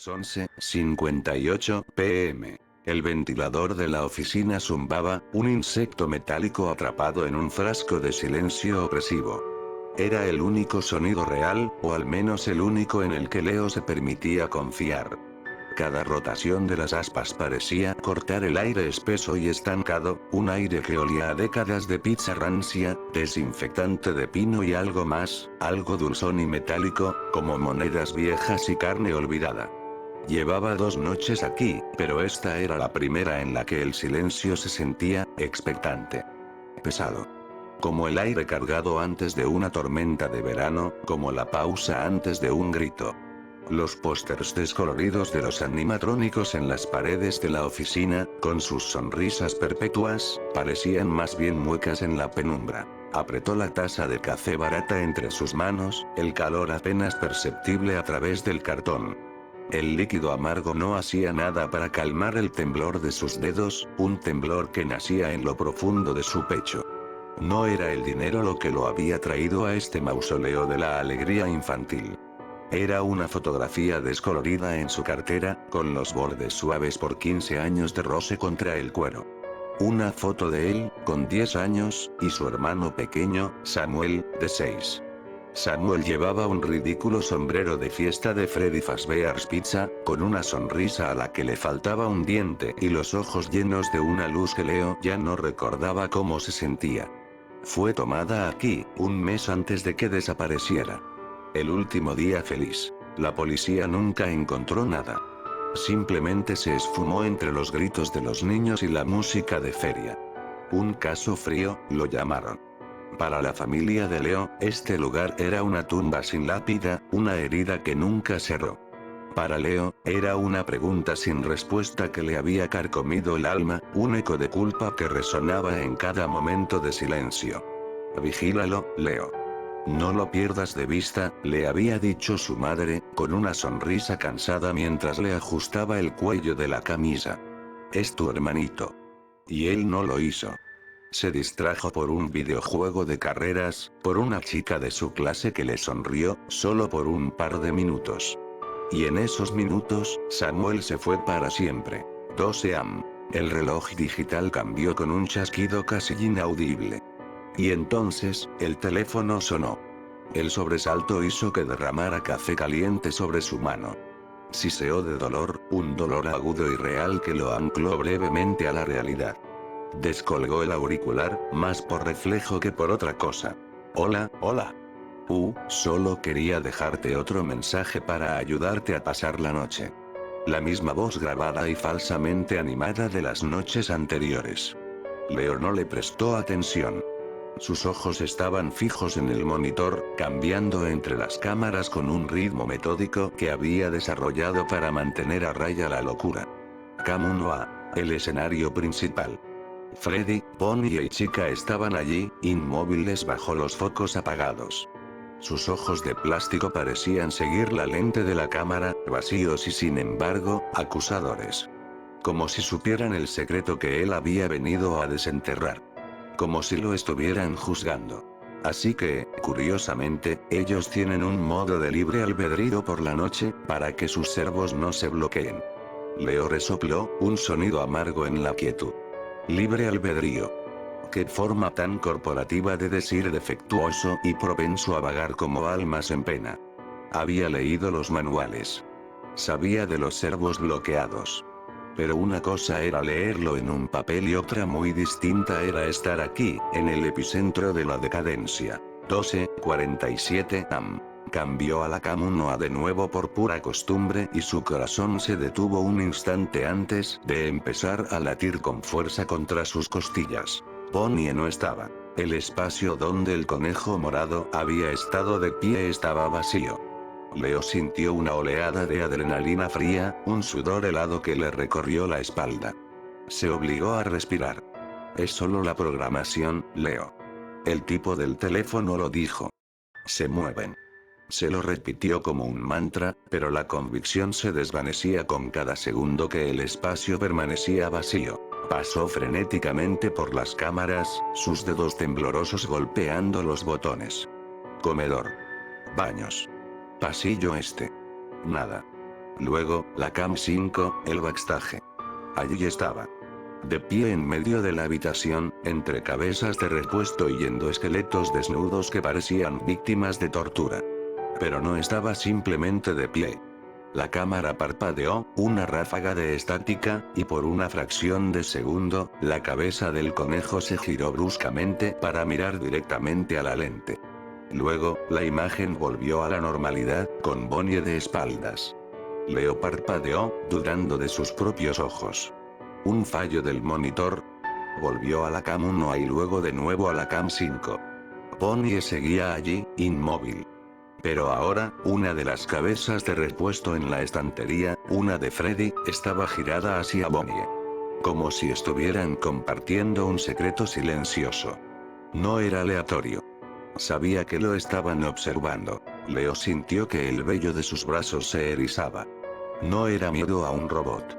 las 11:58 p.m. El ventilador de la oficina zumbaba, un insecto metálico atrapado en un frasco de silencio opresivo. Era el único sonido real, o al menos el único en el que Leo se permitía confiar. Cada rotación de las aspas parecía cortar el aire espeso y estancado, un aire que olía a décadas de pizza rancia, desinfectante de pino y algo más, algo dulzón y metálico, como monedas viejas y carne olvidada. Llevaba 2 noches aquí, pero esta era la primera en la que el silencio se sentía expectante. Pesado. Como el aire cargado antes de una tormenta de verano, como la pausa antes de un grito. Los pósters descoloridos de los animatrónicos en las paredes de la oficina, con sus sonrisas perpetuas, parecían más bien muecas en la penumbra. Apretó la taza de café barata entre sus manos, el calor apenas perceptible a través del cartón. El líquido amargo no hacía nada para calmar el temblor de sus dedos, un temblor que nacía en lo profundo de su pecho. No era el dinero lo que lo había traído a este mausoleo de la alegría infantil. Era una fotografía descolorida en su cartera, con los bordes suaves por 15 años de roce contra el cuero. Una foto de él, con 10 años, y su hermano pequeño, Samuel, de 6. Samuel llevaba un ridículo sombrero de fiesta de Freddy Fazbear's Pizza, con una sonrisa a la que le faltaba un diente y los ojos llenos de una luz que Leo ya no recordaba cómo se sentía. Fue tomada aquí, un mes antes de que desapareciera. El último día feliz. La policía nunca encontró nada. Simplemente se esfumó entre los gritos de los niños y la música de feria. Un caso frío, lo llamaron. Para la familia de Leo, este lugar era una tumba sin lápida, una herida que nunca cerró. Para Leo, era una pregunta sin respuesta que le había carcomido el alma, un eco de culpa que resonaba en cada momento de silencio. Vigílalo, Leo. No lo pierdas de vista, le había dicho su madre, con una sonrisa cansada mientras le ajustaba el cuello de la camisa. Es tu hermanito. Y él no lo hizo. Se distrajo por un videojuego de carreras, por una chica de su clase que le sonrió, solo por un par de minutos. Y en esos minutos, Samuel se fue para siempre. 12 am. El reloj digital cambió con un chasquido casi inaudible. Y entonces, el teléfono sonó. El sobresalto hizo que derramara café caliente sobre su mano. Siseó de dolor, un dolor agudo y real que lo ancló brevemente a la realidad. Descolgó el auricular, más por reflejo que por otra cosa. Hola, hola. Solo quería dejarte otro mensaje para ayudarte a pasar la noche. La misma voz grabada y falsamente animada de las noches anteriores. Leo no le prestó atención. Sus ojos estaban fijos en el monitor, cambiando entre las cámaras con un ritmo metódico que había desarrollado para mantener a raya la locura. Cam 1A, el escenario principal. Freddy, Bonnie y Chica estaban allí, inmóviles bajo los focos apagados. Sus ojos de plástico parecían seguir la lente de la cámara, vacíos y sin embargo, acusadores. Como si supieran el secreto que él había venido a desenterrar. Como si lo estuvieran juzgando. Así que, curiosamente, ellos tienen un modo de libre albedrío por la noche, para que sus servos no se bloqueen. Leo resopló, un sonido amargo en la quietud. Libre albedrío. Qué forma tan corporativa de decir defectuoso y propenso a vagar como almas en pena. Había leído los manuales. Sabía de los servos bloqueados. Pero una cosa era leerlo en un papel y otra muy distinta era estar aquí, en el epicentro de la decadencia. 12:47 am. Cambió a la Cam 1A de nuevo por pura costumbre y su corazón se detuvo un instante antes de empezar a latir con fuerza contra sus costillas. Bonnie no estaba. El espacio donde el conejo morado había estado de pie estaba vacío. Leo sintió una oleada de adrenalina fría, un sudor helado que le recorrió la espalda. Se obligó a respirar. Es solo la programación, Leo. El tipo del teléfono lo dijo. Se mueven. Se lo repitió como un mantra, pero la convicción se desvanecía con cada segundo que el espacio permanecía vacío. Pasó frenéticamente por las cámaras, sus dedos temblorosos golpeando los botones. Comedor. Baños. Pasillo este. Nada. Luego, la cam 5, el backstage. Allí estaba. De pie en medio de la habitación, entre cabezas de repuesto y endoesqueletos desnudos que parecían víctimas de tortura. Pero no estaba simplemente de pie. La cámara parpadeó, una ráfaga de estática, y por una fracción de segundo, la cabeza del conejo se giró bruscamente para mirar directamente a la lente. Luego, la imagen volvió a la normalidad, con Bonnie de espaldas. Leo parpadeó, dudando de sus propios ojos. Un fallo del monitor. Volvió a la cam 1 y luego de nuevo a la cam 5. Bonnie seguía allí, inmóvil. Pero ahora, una de las cabezas de repuesto en la estantería, una de Freddy, estaba girada hacia Bonnie. Como si estuvieran compartiendo un secreto silencioso. No era aleatorio. Sabía que lo estaban observando. Leo sintió que el vello de sus brazos se erizaba. No era miedo a un robot.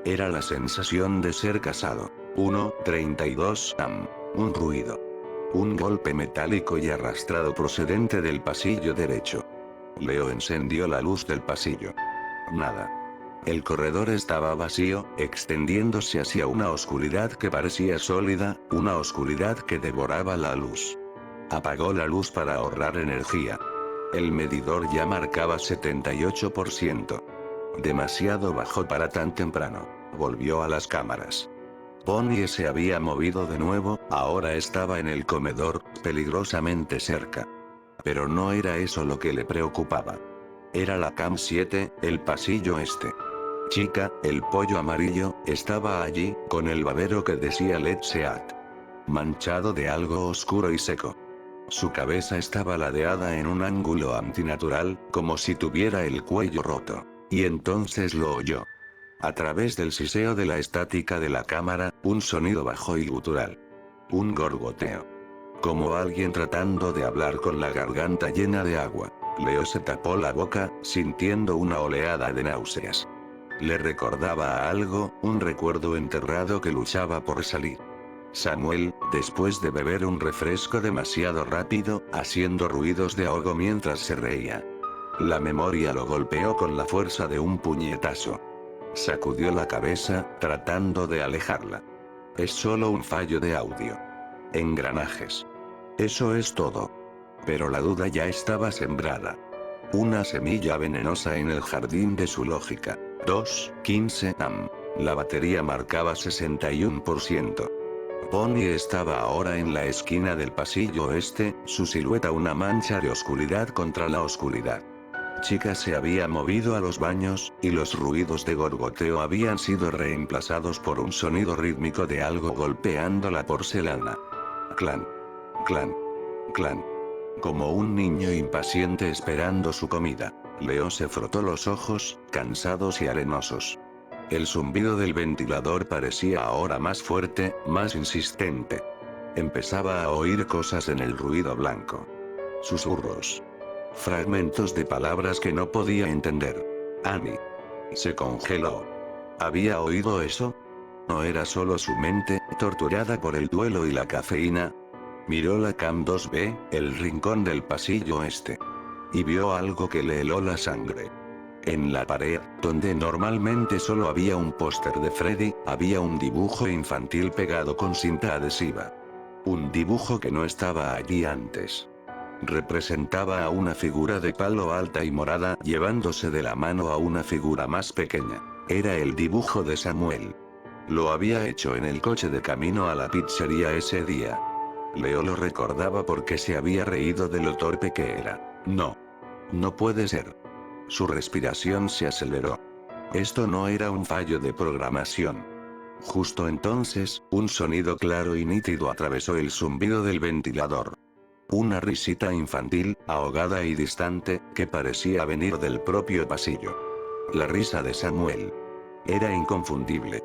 Era la sensación de ser casado. 1:32 am. Un ruido. Un golpe metálico y arrastrado procedente del pasillo derecho. Leo encendió la luz del pasillo. Nada. El corredor estaba vacío, extendiéndose hacia una oscuridad que parecía sólida, una oscuridad que devoraba la luz. Apagó la luz para ahorrar energía. El medidor ya marcaba 78%. Demasiado bajo para tan temprano. Volvió a las cámaras. Bonnie se había movido de nuevo, ahora estaba en el comedor, peligrosamente cerca. Pero no era eso lo que le preocupaba. Era la cam 7, el pasillo este. Chica, el pollo amarillo, estaba allí, con el babero que decía Let's Eat. Manchado de algo oscuro y seco. Su cabeza estaba ladeada en un ángulo antinatural, como si tuviera el cuello roto. Y entonces lo oyó. A través del siseo de la estática de la cámara, un sonido bajo y gutural. Un gorgoteo. Como alguien tratando de hablar con la garganta llena de agua. Leo se tapó la boca, sintiendo una oleada de náuseas. Le recordaba a algo, un recuerdo enterrado que luchaba por salir. Samuel, después de beber un refresco demasiado rápido, haciendo ruidos de ahogo mientras se reía. La memoria lo golpeó con la fuerza de un puñetazo. Sacudió la cabeza, tratando de alejarla. Es solo un fallo de audio. Engranajes. Eso es todo. Pero la duda ya estaba sembrada. Una semilla venenosa en el jardín de su lógica. 2:15 am. La batería marcaba 61%. Bonnie estaba ahora en la esquina del pasillo este, su silueta una mancha de oscuridad contra la oscuridad. Chica se había movido a los baños, y los ruidos de gorgoteo habían sido reemplazados por un sonido rítmico de algo golpeando la porcelana. Clan. Clan. Clan. Como un niño impaciente esperando su comida. Leo se frotó los ojos, cansados y arenosos. El zumbido del ventilador parecía ahora más fuerte, más insistente. Empezaba a oír cosas en el ruido blanco. Susurros. Fragmentos de palabras que no podía entender. Annie. Se congeló. ¿Había oído eso? ¿No era solo su mente, torturada por el duelo y la cafeína? Miró la cam 2B, el rincón del pasillo este. Y vio algo que le heló la sangre. En la pared, donde normalmente solo había un póster de Freddy, había un dibujo infantil pegado con cinta adhesiva. Un dibujo que no estaba allí antes. Representaba a una figura de palo alta y morada, llevándose de la mano a una figura más pequeña. Era el dibujo de Samuel. Lo había hecho en el coche de camino a la pizzería ese día. Leo lo recordaba porque se había reído de lo torpe que era. No. No puede ser. Su respiración se aceleró. Esto no era un fallo de programación. Justo entonces, un sonido claro y nítido atravesó el zumbido del ventilador. Una risita infantil, ahogada y distante, que parecía venir del propio pasillo. La risa de Samuel. Era inconfundible.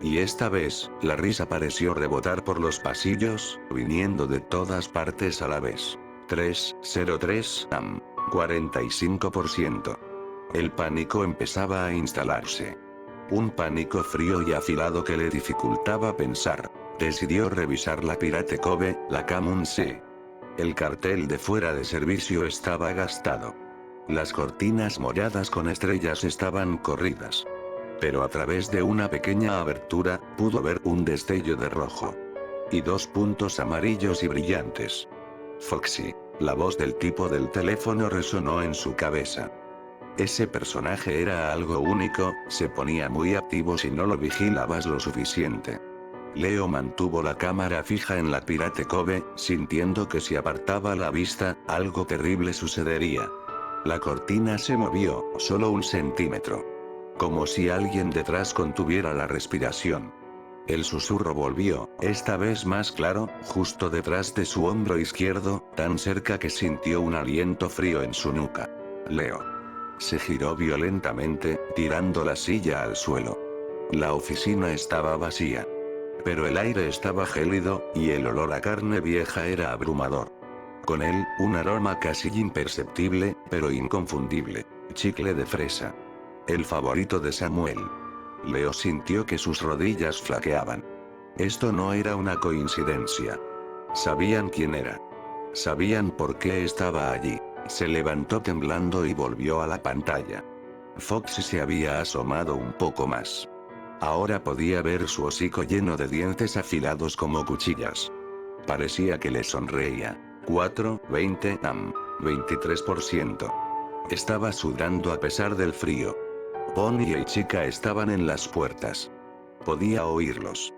Y esta vez, la risa pareció rebotar por los pasillos, viniendo de todas partes a la vez. 3:03 am. 45%. El pánico empezaba a instalarse. Un pánico frío y afilado que le dificultaba pensar. Decidió revisar la Pirate Cove, la cam 1C. El cartel de fuera de servicio estaba gastado. Las cortinas moradas con estrellas estaban corridas. Pero a través de una pequeña abertura, pudo ver un destello de rojo. Y dos puntos amarillos y brillantes. Foxy. La voz del tipo del teléfono resonó en su cabeza. Ese personaje era algo único, se ponía muy activo si no lo vigilabas lo suficiente. Leo mantuvo la cámara fija en la Pirate Cove, sintiendo que si apartaba la vista, algo terrible sucedería. La cortina se movió, solo 1 centímetro. Como si alguien detrás contuviera la respiración. El susurro volvió, esta vez más claro, justo detrás de su hombro izquierdo, tan cerca que sintió un aliento frío en su nuca. Leo. Se giró violentamente, tirando la silla al suelo. La oficina estaba vacía. Pero el aire estaba gélido, y el olor a carne vieja era abrumador. Con él, un aroma casi imperceptible, pero inconfundible. Chicle de fresa. El favorito de Samuel. Leo sintió que sus rodillas flaqueaban. Esto no era una coincidencia. Sabían quién era. Sabían por qué estaba allí. Se levantó temblando y volvió a la pantalla. Foxy se había asomado un poco más. Ahora podía ver su hocico lleno de dientes afilados como cuchillas. Parecía que le sonreía. 20 am. 23%. Estaba sudando a pesar del frío. Bonnie y Chica estaban en las puertas. Podía oírlos.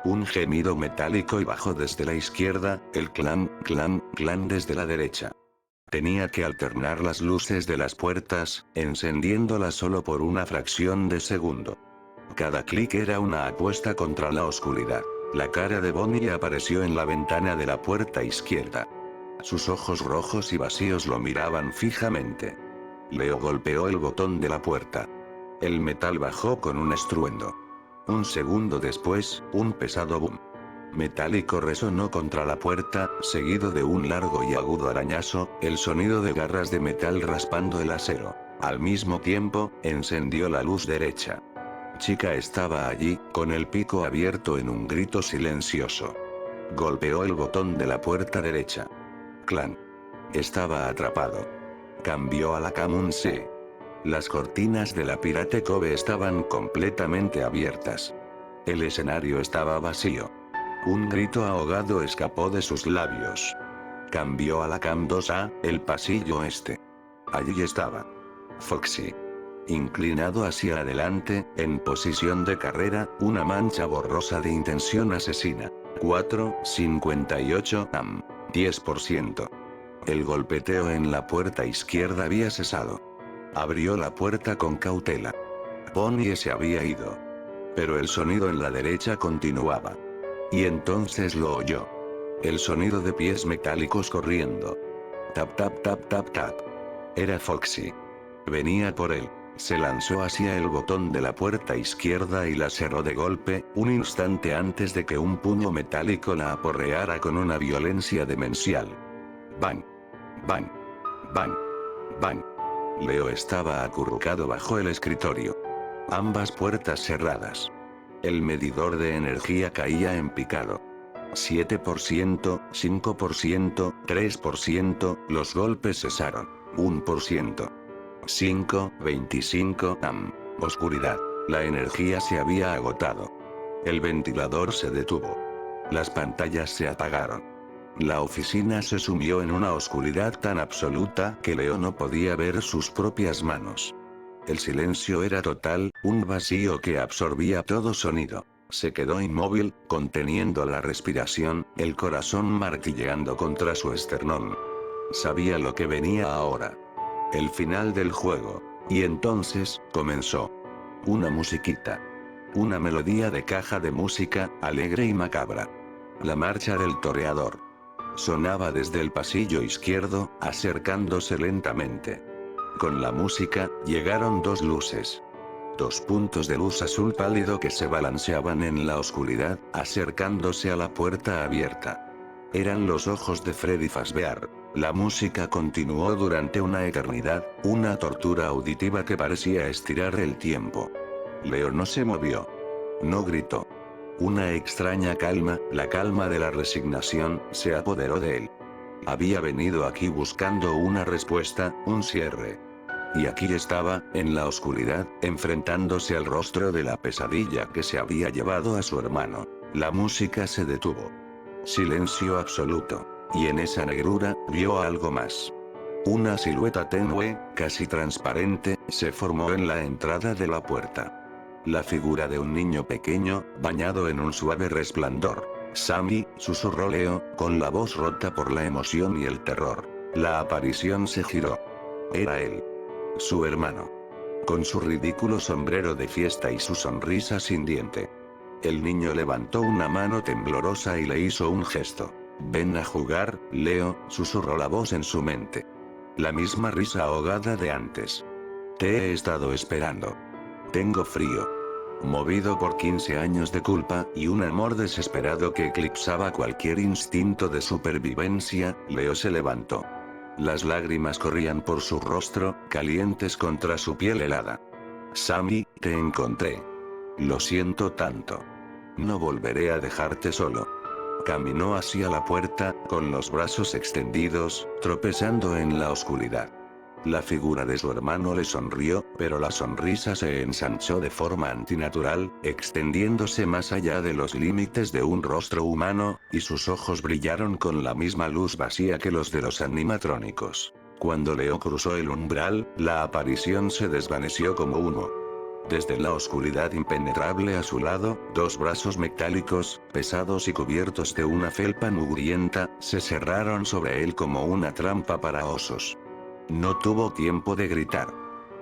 Un gemido metálico y bajo desde la izquierda, el clan desde la derecha. Tenía que alternar las luces de las puertas, encendiéndolas solo por una fracción de segundo. Cada clic era una apuesta contra la oscuridad. La cara de Bonnie apareció en la ventana de la puerta izquierda. Sus ojos rojos y vacíos lo miraban fijamente. Leo golpeó el botón de la puerta. El metal bajó con un estruendo. Un segundo después, un pesado boom metálico resonó contra la puerta, seguido de un largo y agudo arañazo, el sonido de garras de metal raspando el acero. Al mismo tiempo, encendió la luz derecha. Chica estaba allí, con el pico abierto en un grito silencioso. Golpeó el botón de la puerta derecha. Clan. Estaba atrapado. Cambió a la Camun C. Las cortinas de la Pirate Cove estaban completamente abiertas. El escenario estaba vacío. Un grito ahogado escapó de sus labios. Cambió a la Cam 2A, el pasillo este. Allí estaba. Foxy. Inclinado hacia adelante, en posición de carrera, una mancha borrosa de intención asesina. 58 am. 10%. El golpeteo en la puerta izquierda había cesado. Abrió la puerta con cautela. Bonnie se había ido. Pero el sonido en la derecha continuaba. Y entonces lo oyó. El sonido de pies metálicos corriendo. Tap tap tap tap tap. Era Foxy. Venía por él. Se lanzó hacia el botón de la puerta izquierda y la cerró de golpe, un instante antes de que un puño metálico la aporreara con una violencia demencial. Bang. Bang. Bang. Bang. Leo estaba acurrucado bajo el escritorio. Ambas puertas cerradas. El medidor de energía caía en picado. 7%, 5%, 3%, los golpes cesaron. 1%. 25 am. Oscuridad. La energía se había agotado. El ventilador se detuvo. Las pantallas se apagaron. La oficina se sumió en una oscuridad tan absoluta que Leo no podía ver sus propias manos. El silencio era total, un vacío que absorbía todo sonido. Se quedó inmóvil, conteniendo la respiración, el corazón martilleando contra su esternón. Sabía lo que venía ahora. El final del juego. Y entonces, comenzó. Una musiquita. Una melodía de caja de música, alegre y macabra. La marcha del toreador. Sonaba desde el pasillo izquierdo, acercándose lentamente. Con la música, llegaron dos luces. Dos puntos de luz azul pálido que se balanceaban en la oscuridad, acercándose a la puerta abierta. Eran los ojos de Freddy Fazbear. La música continuó durante una eternidad, una tortura auditiva que parecía estirar el tiempo. Leo no se movió. No gritó. Una extraña calma, la calma de la resignación, se apoderó de él. Había venido aquí buscando una respuesta, un cierre. Y aquí estaba, en la oscuridad, enfrentándose al rostro de la pesadilla que se había llevado a su hermano. La música se detuvo. Silencio absoluto. Y en esa negrura, vio algo más. Una silueta tenue, casi transparente, se formó en la entrada de la puerta. La figura de un niño pequeño, bañado en un suave resplandor. «Sammy», susurró Leo, con la voz rota por la emoción y el terror. La aparición se giró. Era él. Su hermano. Con su ridículo sombrero de fiesta y su sonrisa sin diente. El niño levantó una mano temblorosa y le hizo un gesto. «Ven a jugar, Leo», susurró la voz en su mente. La misma risa ahogada de antes. «Te he estado esperando. Tengo frío». Movido por 15 años de culpa y un amor desesperado que eclipsaba cualquier instinto de supervivencia, Leo se levantó. Las lágrimas corrían por su rostro, calientes contra su piel helada. «Sammy, te encontré. Lo siento tanto. No volveré a dejarte solo». Caminó hacia la puerta, con los brazos extendidos, tropezando en la oscuridad. La figura de su hermano le sonrió, pero la sonrisa se ensanchó de forma antinatural, extendiéndose más allá de los límites de un rostro humano, y sus ojos brillaron con la misma luz vacía que los de los animatrónicos. Cuando Leo cruzó el umbral, la aparición se desvaneció como humo. Desde la oscuridad impenetrable a su lado, dos brazos metálicos, pesados y cubiertos de una felpa mugrienta, se cerraron sobre él como una trampa para osos. No tuvo tiempo de gritar.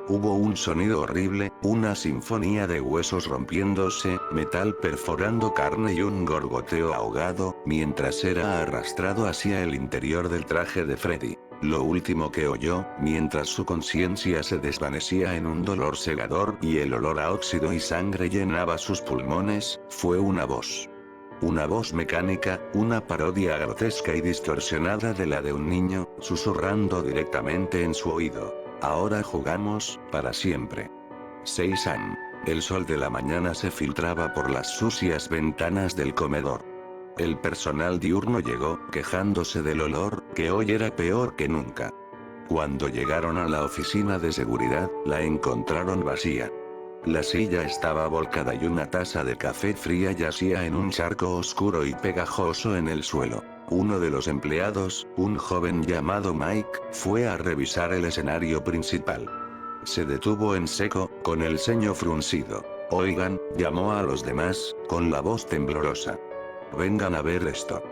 Hubo un sonido horrible, una sinfonía de huesos rompiéndose, metal perforando carne y un gorgoteo ahogado, mientras era arrastrado hacia el interior del traje de Freddy. Lo último que oyó, mientras su conciencia se desvanecía en un dolor cegador y el olor a óxido y sangre llenaba sus pulmones, fue una voz. Una voz mecánica, una parodia grotesca y distorsionada de la de un niño, susurrando directamente en su oído. «Ahora jugamos, para siempre». 6 AM. El sol de la mañana se filtraba por las sucias ventanas del comedor. El personal diurno llegó, quejándose del olor, que hoy era peor que nunca. Cuando llegaron a la oficina de seguridad, la encontraron vacía. La silla estaba volcada y una taza de café fría yacía en un charco oscuro y pegajoso en el suelo. Uno de los empleados, un joven llamado Mike, fue a revisar el escenario principal. Se detuvo en seco, con el ceño fruncido. «Oigan», llamó a los demás, con la voz temblorosa. «Vengan a ver esto».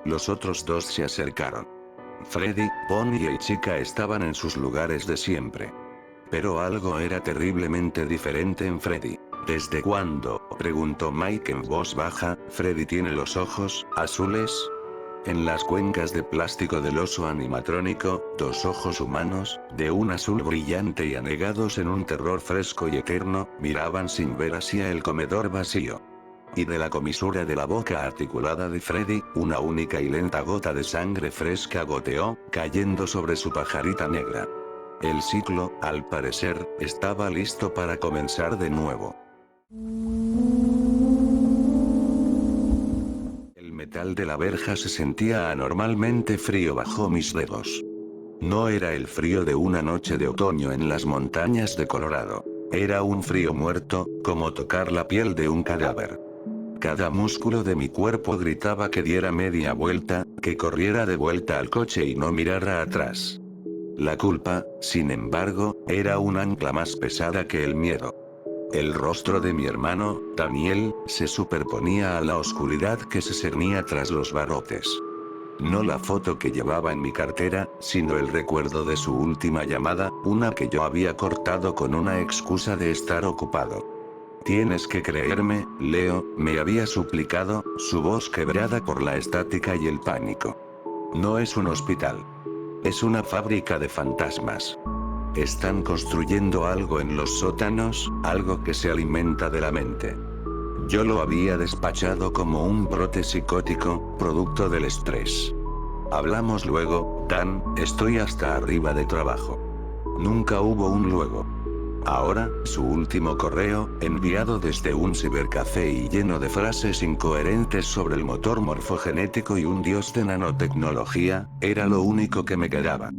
Los otros dos se acercaron. Freddy, Bonnie y Chica estaban en sus lugares de siempre. Pero algo era terriblemente diferente en Freddy. «¿Desde cuándo?», preguntó Mike en voz baja. «¿Freddy tiene los ojos azules?». En las cuencas de plástico del oso animatrónico, dos ojos humanos, de un azul brillante y anegados en un terror fresco y eterno, miraban sin ver hacia el comedor vacío. Y de la comisura de la boca articulada de Freddy, una única y lenta gota de sangre fresca goteó, cayendo sobre su pajarita negra. El ciclo, al parecer, estaba listo para comenzar de nuevo. El metal de la verja se sentía anormalmente frío bajo mis dedos. No era el frío de una noche de otoño en las montañas de Colorado. Era un frío muerto, como tocar la piel de un cadáver. Cada músculo de mi cuerpo gritaba que diera media vuelta, que corriera de vuelta al coche y no mirara atrás. La culpa, sin embargo, era un ancla más pesada que el miedo. El rostro de mi hermano, Daniel, se superponía a la oscuridad que se cernía tras los barrotes. No la foto que llevaba en mi cartera, sino el recuerdo de su última llamada, una que yo había cortado con una excusa de estar ocupado. «Tienes que creerme, Leo», me había suplicado, su voz quebrada por la estática y el pánico. «No es un hospital. Es una fábrica de fantasmas. Están construyendo algo en los sótanos, algo que se alimenta de la mente». Yo lo había despachado como un brote psicótico, producto del estrés. «Hablamos luego, Dan, estoy hasta arriba de trabajo». Nunca hubo un luego. Ahora, su último correo, enviado desde un cibercafé y lleno de frases incoherentes sobre el motor morfogenético y un dios de nanotecnología, era lo único que me quedaba.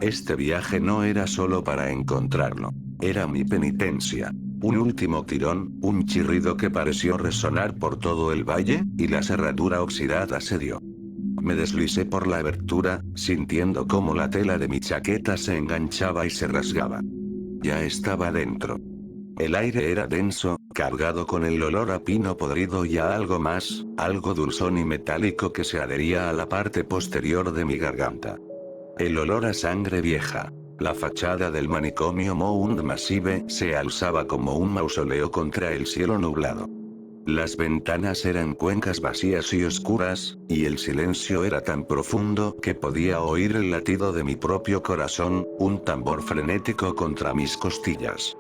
Este viaje no era solo para encontrarlo. Era mi penitencia. Un último tirón, un chirrido que pareció resonar por todo el valle, y la cerradura oxidada cedió. Me deslicé por la abertura, sintiendo cómo la tela de mi chaqueta se enganchaba y se rasgaba. Ya estaba dentro. El aire era denso, cargado con el olor a pino podrido y a algo más, algo dulzón y metálico que se adhería a la parte posterior de mi garganta. El olor a sangre vieja. La fachada del manicomio Mount Massive se alzaba como un mausoleo contra el cielo nublado. Las ventanas eran cuencas vacías y oscuras, y el silencio era tan profundo que podía oír el latido de mi propio corazón, un tambor frenético contra mis costillas.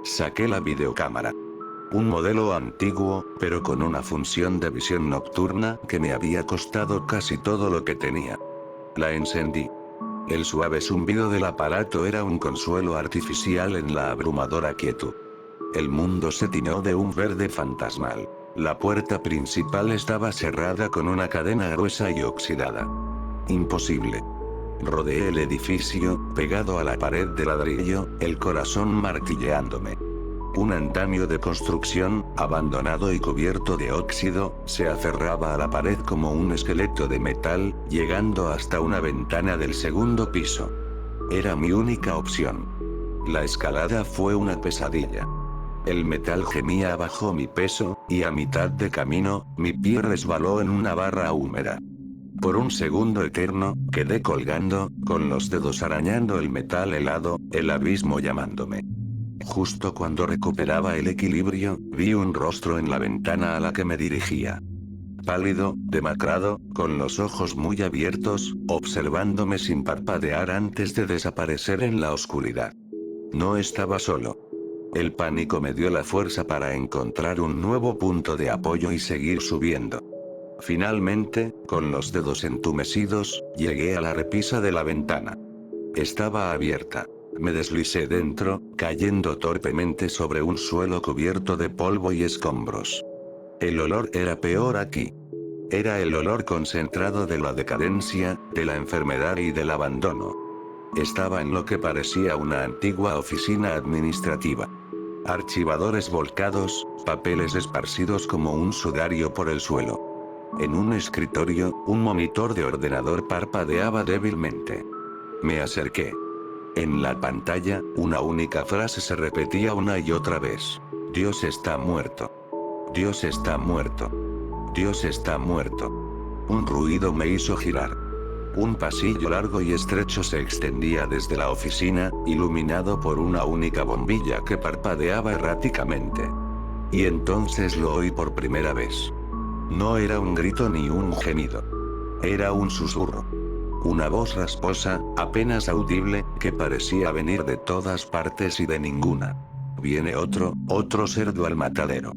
Saqué la videocámara. Un modelo antiguo, pero con una función de visión nocturna que me había costado casi todo lo que tenía. La encendí. El suave zumbido del aparato era un consuelo artificial en la abrumadora quietud. El mundo se tiñó de un verde fantasmal. La puerta principal estaba cerrada con una cadena gruesa y oxidada. Imposible. Rodeé el edificio, pegado a la pared de ladrillo, el corazón martilleándome. Un andamio de construcción, abandonado y cubierto de óxido, se aferraba a la pared como un esqueleto de metal, llegando hasta una ventana del segundo piso. Era mi única opción. La escalada fue una pesadilla. El metal gemía bajo mi peso, y a mitad de camino, mi pie resbaló en una barra húmeda. Por un segundo eterno, quedé colgando, con los dedos arañando el metal helado, el abismo llamándome. Justo cuando recuperaba el equilibrio, vi un rostro en la ventana a la que me dirigía. Pálido, demacrado, con los ojos muy abiertos, observándome sin parpadear antes de desaparecer en la oscuridad. No estaba solo. El pánico me dio la fuerza para encontrar un nuevo punto de apoyo y seguir subiendo. Finalmente, con los dedos entumecidos, llegué a la repisa de la ventana. Estaba abierta. Me deslicé dentro, cayendo torpemente sobre un suelo cubierto de polvo y escombros. El olor era peor aquí. Era el olor concentrado de la decadencia, de la enfermedad y del abandono. Estaba en lo que parecía una antigua oficina administrativa. Archivadores volcados, papeles esparcidos como un sudario por el suelo. En un escritorio, un monitor de ordenador parpadeaba débilmente. Me acerqué. En la pantalla, una única frase se repetía una y otra vez. Dios está muerto. Dios está muerto. Dios está muerto. Un ruido me hizo girar. Un pasillo largo y estrecho se extendía desde la oficina, iluminado por una única bombilla que parpadeaba erráticamente. Y entonces lo oí por primera vez. No era un grito ni un gemido. Era un susurro. Una voz rasposa, apenas audible, que parecía venir de todas partes y de ninguna. Viene otro cerdo al matadero.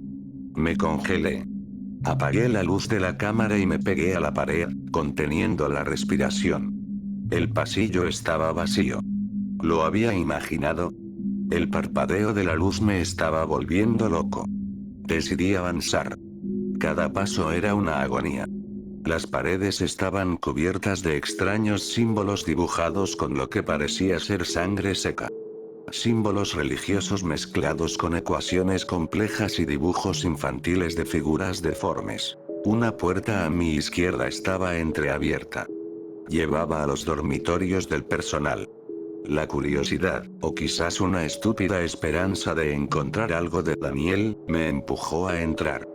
Me congelé. Apagué la luz de la cámara y me pegué a la pared, conteniendo la respiración. El pasillo estaba vacío. ¿Lo había imaginado? El parpadeo de la luz me estaba volviendo loco. Decidí avanzar. Cada paso era una agonía. Las paredes estaban cubiertas de extraños símbolos dibujados con lo que parecía ser sangre seca. Símbolos religiosos mezclados con ecuaciones complejas y dibujos infantiles de figuras deformes. Una puerta a mi izquierda estaba entreabierta. Llevaba a los dormitorios del personal. La curiosidad, o quizás una estúpida esperanza de encontrar algo de Daniel, me empujó a entrar.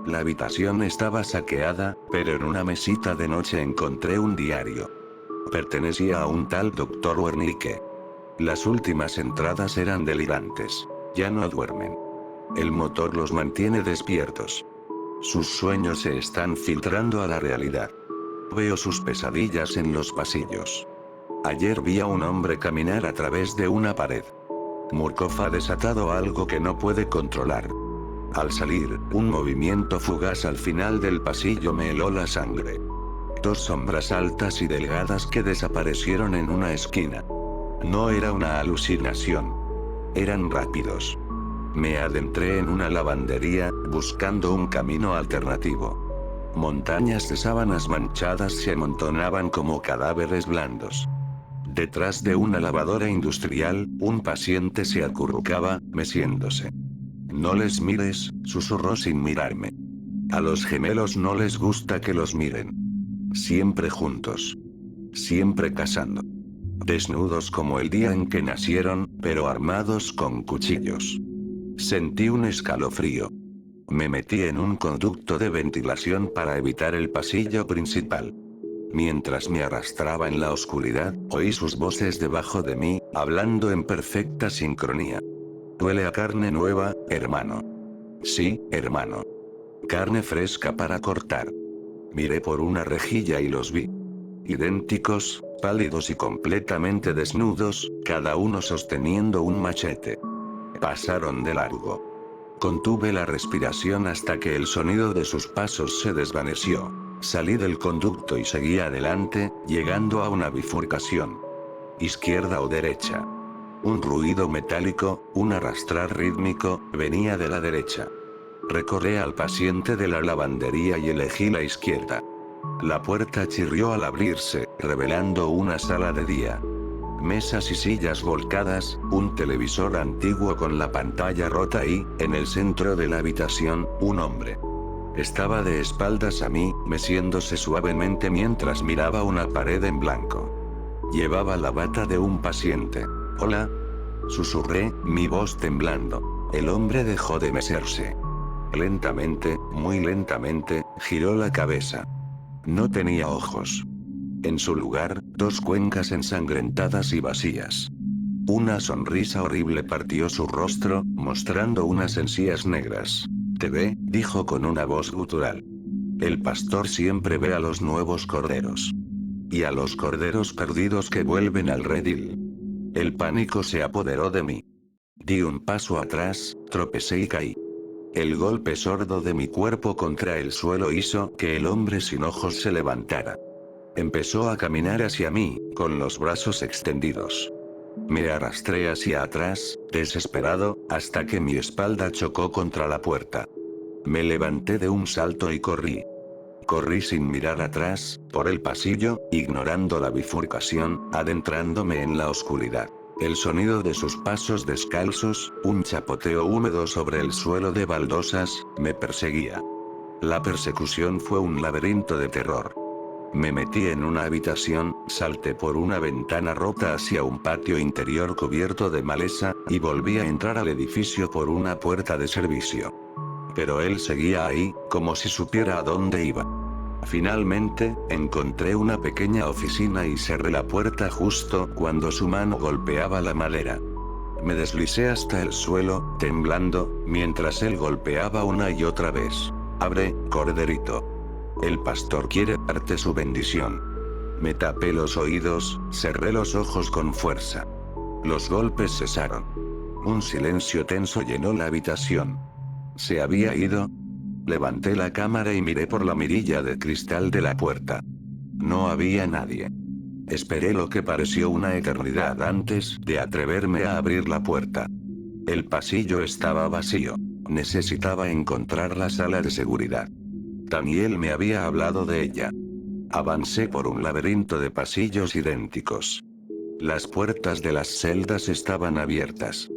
La habitación estaba saqueada, pero en una mesita de noche encontré un diario. Pertenecía a un tal Dr. Wernicke. Las últimas entradas eran delirantes. Ya no duermen. El motor los mantiene despiertos. Sus sueños se están filtrando a la realidad. Veo sus pesadillas en los pasillos. Ayer vi a un hombre caminar a través de una pared. Murkoff ha desatado algo que no puede controlar. Al salir, un movimiento fugaz al final del pasillo me heló la sangre. Dos sombras altas y delgadas que desaparecieron en una esquina. No era una alucinación. Eran rápidos. Me adentré en una lavandería, buscando un camino alternativo. Montañas de sábanas manchadas se amontonaban como cadáveres blandos. Detrás de una lavadora industrial, un paciente se acurrucaba, meciéndose. No les mires, susurró sin mirarme. A los gemelos no les gusta que los miren. Siempre juntos. Siempre cazando. Desnudos como el día en que nacieron, pero armados con cuchillos. Sentí un escalofrío. Me metí en un conducto de ventilación para evitar el pasillo principal. Mientras me arrastraba en la oscuridad, oí sus voces debajo de mí, hablando en perfecta sincronía. Huele a carne nueva, hermano. Sí, hermano. Carne fresca para cortar. Miré por una rejilla y los vi. Idénticos, pálidos y completamente desnudos, cada uno sosteniendo un machete. Pasaron de largo. Contuve la respiración hasta que el sonido de sus pasos se desvaneció. Salí del conducto y seguí adelante, llegando a una bifurcación. Izquierda o derecha. Un ruido metálico, un arrastrar rítmico, venía de la derecha. Recorrí al paciente de la lavandería y elegí la izquierda. La puerta chirrió al abrirse, revelando una sala de día. Mesas y sillas volcadas, un televisor antiguo con la pantalla rota y, en el centro de la habitación, un hombre. Estaba de espaldas a mí, meciéndose suavemente mientras miraba una pared en blanco. Llevaba la bata de un paciente. «Hola», susurré, mi voz temblando. El hombre dejó de mecerse. Lentamente, muy lentamente, giró la cabeza. No tenía ojos. En su lugar, dos cuencas ensangrentadas y vacías. Una sonrisa horrible partió su rostro, mostrando unas encías negras. «Te ve», dijo con una voz gutural. «El pastor siempre ve a los nuevos corderos. Y a los corderos perdidos que vuelven al redil». El pánico se apoderó de mí. Di un paso atrás, tropecé y caí. El golpe sordo de mi cuerpo contra el suelo hizo que el hombre sin ojos se levantara. Empezó a caminar hacia mí, con los brazos extendidos. Me arrastré hacia atrás, desesperado, hasta que mi espalda chocó contra la puerta. Me levanté de un salto y corrí. Corrí sin mirar atrás, por el pasillo, ignorando la bifurcación, adentrándome en la oscuridad. El sonido de sus pasos descalzos, un chapoteo húmedo sobre el suelo de baldosas, me perseguía. La persecución fue un laberinto de terror. Me metí en una habitación, salté por una ventana rota hacia un patio interior cubierto de maleza, y volví a entrar al edificio por una puerta de servicio. Pero él seguía ahí, como si supiera a dónde iba. Finalmente, encontré una pequeña oficina y cerré la puerta justo cuando su mano golpeaba la madera. Me deslicé hasta el suelo, temblando, mientras él golpeaba una y otra vez. «Abre, corderito. El pastor quiere darte su bendición». Me tapé los oídos, cerré los ojos con fuerza. Los golpes cesaron. Un silencio tenso llenó la habitación. ¿Se había ido? Levanté la cámara y miré por la mirilla de cristal de la puerta. No había nadie. Esperé lo que pareció una eternidad antes de atreverme a abrir la puerta. El pasillo estaba vacío. Necesitaba encontrar la sala de seguridad. Daniel me había hablado de ella. Avancé por un laberinto de pasillos idénticos. Las puertas de las celdas estaban abiertas.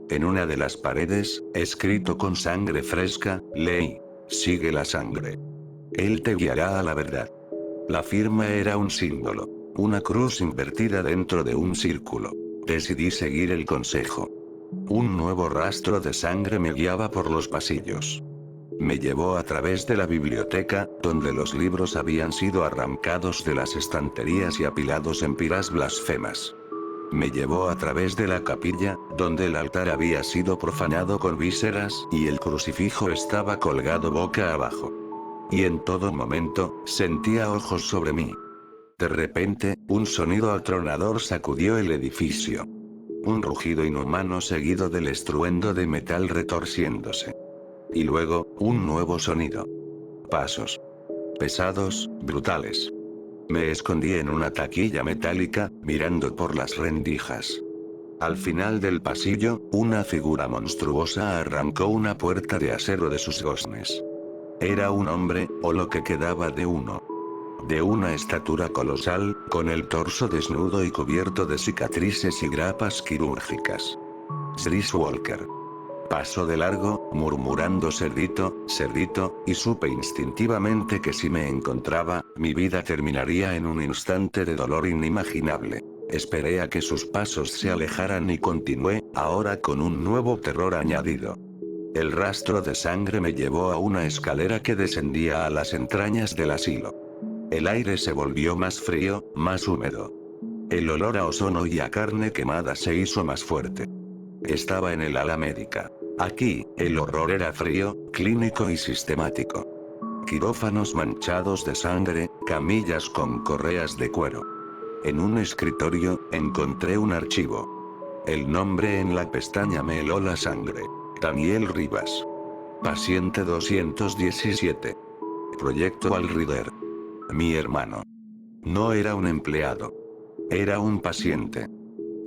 En una de las paredes, escrito con sangre fresca, leí: «Sigue la sangre. Él te guiará a la verdad». La firma era un símbolo. Una cruz invertida dentro de un círculo. Decidí seguir el consejo. Un nuevo rastro de sangre me guiaba por los pasillos. Me llevó a través de la biblioteca, donde los libros habían sido arrancados de las estanterías y apilados en pilas blasfemas. Me llevó a través de la capilla, donde el altar había sido profanado con vísceras y el crucifijo estaba colgado boca abajo. Y en todo momento, sentía ojos sobre mí. De repente, un sonido atronador sacudió el edificio. Un rugido inhumano seguido del estruendo de metal retorciéndose. Y luego, un nuevo sonido. Pasos. Pesados, brutales. Me escondí en una taquilla metálica, mirando por las rendijas. Al final del pasillo, una figura monstruosa arrancó una puerta de acero de sus goznes. Era un hombre, o lo que quedaba de uno. de una estatura colosal, con el torso desnudo y cubierto de cicatrices y grapas quirúrgicas. Chris Walker. Pasó de largo, murmurando cerdito, cerdito, y supe instintivamente que si me encontraba, mi vida terminaría en un instante de dolor inimaginable. Esperé a que sus pasos se alejaran y continué, ahora con un nuevo terror añadido. El rastro de sangre me llevó a una escalera que descendía a las entrañas del asilo. El aire se volvió más frío, más húmedo. El olor a ozono y a carne quemada se hizo más fuerte. Estaba en el ala médica. Aquí, el horror era frío, clínico y sistemático. Quirófanos manchados de sangre, camillas con correas de cuero. En un escritorio, encontré un archivo. El nombre en la pestaña me heló la sangre. Daniel Rivas. Paciente 217. Proyecto Walrider. Mi hermano. No era un empleado. Era un paciente.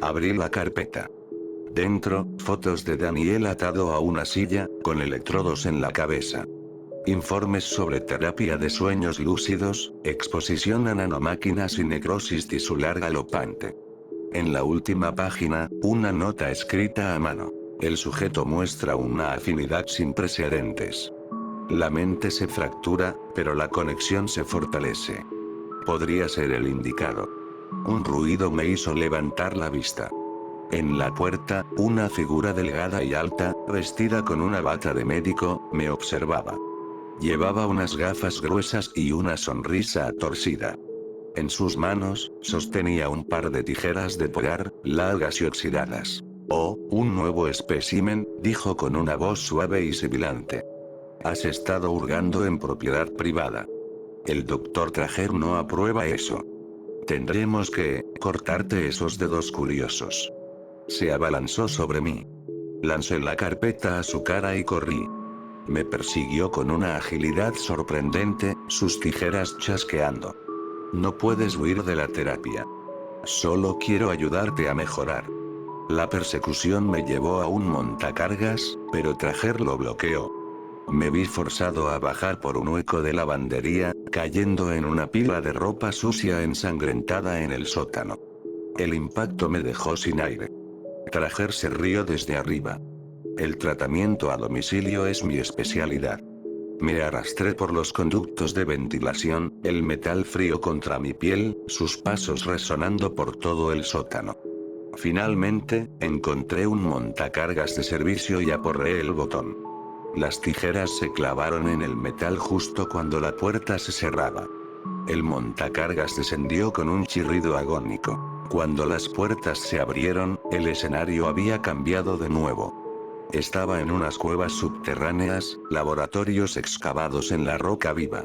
Abrí la carpeta. Dentro, fotos de Daniel atado a una silla, con electrodos en la cabeza. Informes sobre terapia de sueños lúcidos, exposición a nanomáquinas y necrosis tisular galopante. En la última página, una nota escrita a mano. El sujeto muestra una afinidad sin precedentes. La mente se fractura, pero la conexión se fortalece. Podría ser el indicado. Un ruido me hizo levantar la vista. En la puerta, una figura delgada y alta, vestida con una bata de médico, me observaba. Llevaba unas gafas gruesas y una sonrisa torcida. En sus manos, sostenía un par de tijeras de podar, largas y oxidadas. Oh, un nuevo espécimen, dijo con una voz suave y sibilante. Has estado hurgando en propiedad privada. El doctor Trajer no aprueba eso. Tendremos que cortarte esos dedos curiosos. Se abalanzó sobre mí. Lancé la carpeta a su cara y corrí. Me persiguió con una agilidad sorprendente, sus tijeras chasqueando. No puedes huir de la terapia. Solo quiero ayudarte a mejorar. La persecución me llevó a un montacargas, pero Trajer lo bloqueó. Me vi forzado a bajar por un hueco de lavandería, cayendo en una pila de ropa sucia ensangrentada en el sótano. El impacto me dejó sin aire. Trajer se rió desde arriba. El tratamiento a domicilio es mi especialidad. Me arrastré por los conductos de ventilación, el metal frío contra mi piel, sus pasos resonando por todo el sótano. Finalmente, encontré un montacargas de servicio y aporreé el botón. Las tijeras se clavaron en el metal justo cuando la puerta se cerraba. El montacargas descendió con un chirrido agónico. Cuando las puertas se abrieron, el escenario había cambiado de nuevo. Estaba en unas cuevas subterráneas, laboratorios excavados en la roca viva.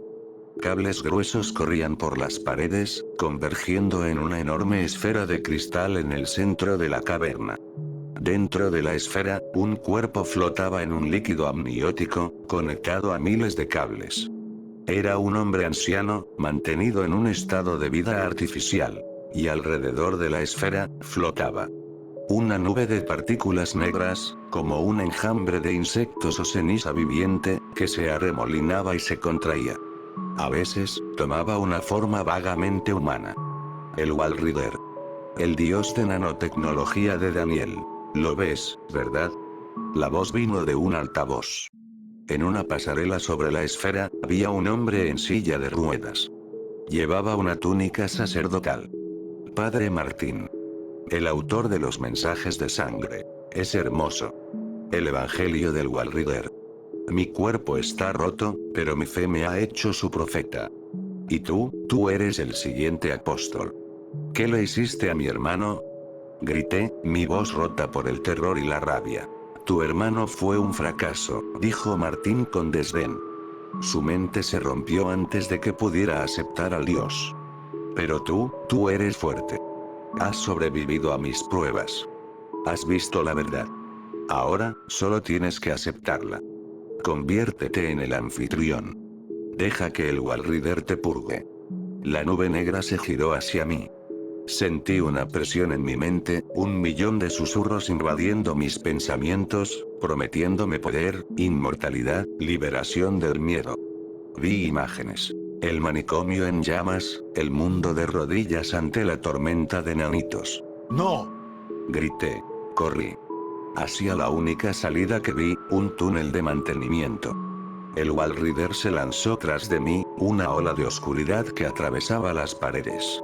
Cables gruesos corrían por las paredes, convergiendo en una enorme esfera de cristal en el centro de la caverna. Dentro de la esfera, un cuerpo flotaba en un líquido amniótico, conectado a miles de cables. Era un hombre anciano, mantenido en un estado de vida artificial. Y alrededor de la esfera, flotaba una nube de partículas negras, como un enjambre de insectos o ceniza viviente, que se arremolinaba y se contraía. A veces, tomaba una forma vagamente humana. El Walrider. El dios de nanotecnología de Daniel. Lo ves, ¿verdad? La voz vino de un altavoz. En una pasarela sobre la esfera, había un hombre en silla de ruedas. Llevaba una túnica sacerdotal. Padre Martín. El autor de los mensajes de sangre. Es hermoso. El Evangelio del Walrider. Mi cuerpo está roto, pero mi fe me ha hecho su profeta. Y tú eres el siguiente apóstol. ¿Qué le hiciste a mi hermano? Grité, mi voz rota por el terror y la rabia. Tu hermano fue un fracaso, dijo Martín con desdén. Su mente se rompió antes de que pudiera aceptar al Dios. Pero tú eres fuerte. Has sobrevivido a mis pruebas. Has visto la verdad. Ahora, solo tienes que aceptarla. Conviértete en el anfitrión. Deja que el Walrider te purgue. La nube negra se giró hacia mí. Sentí una presión en mi mente, un millón de susurros invadiendo mis pensamientos, prometiéndome poder, inmortalidad, liberación del miedo. Vi imágenes. El manicomio en llamas, el mundo de rodillas ante la tormenta de nanitos. ¡No! Grité. Corrí. Hacia la única salida que vi, un túnel de mantenimiento. El Walrider se lanzó tras de mí, una ola de oscuridad que atravesaba las paredes.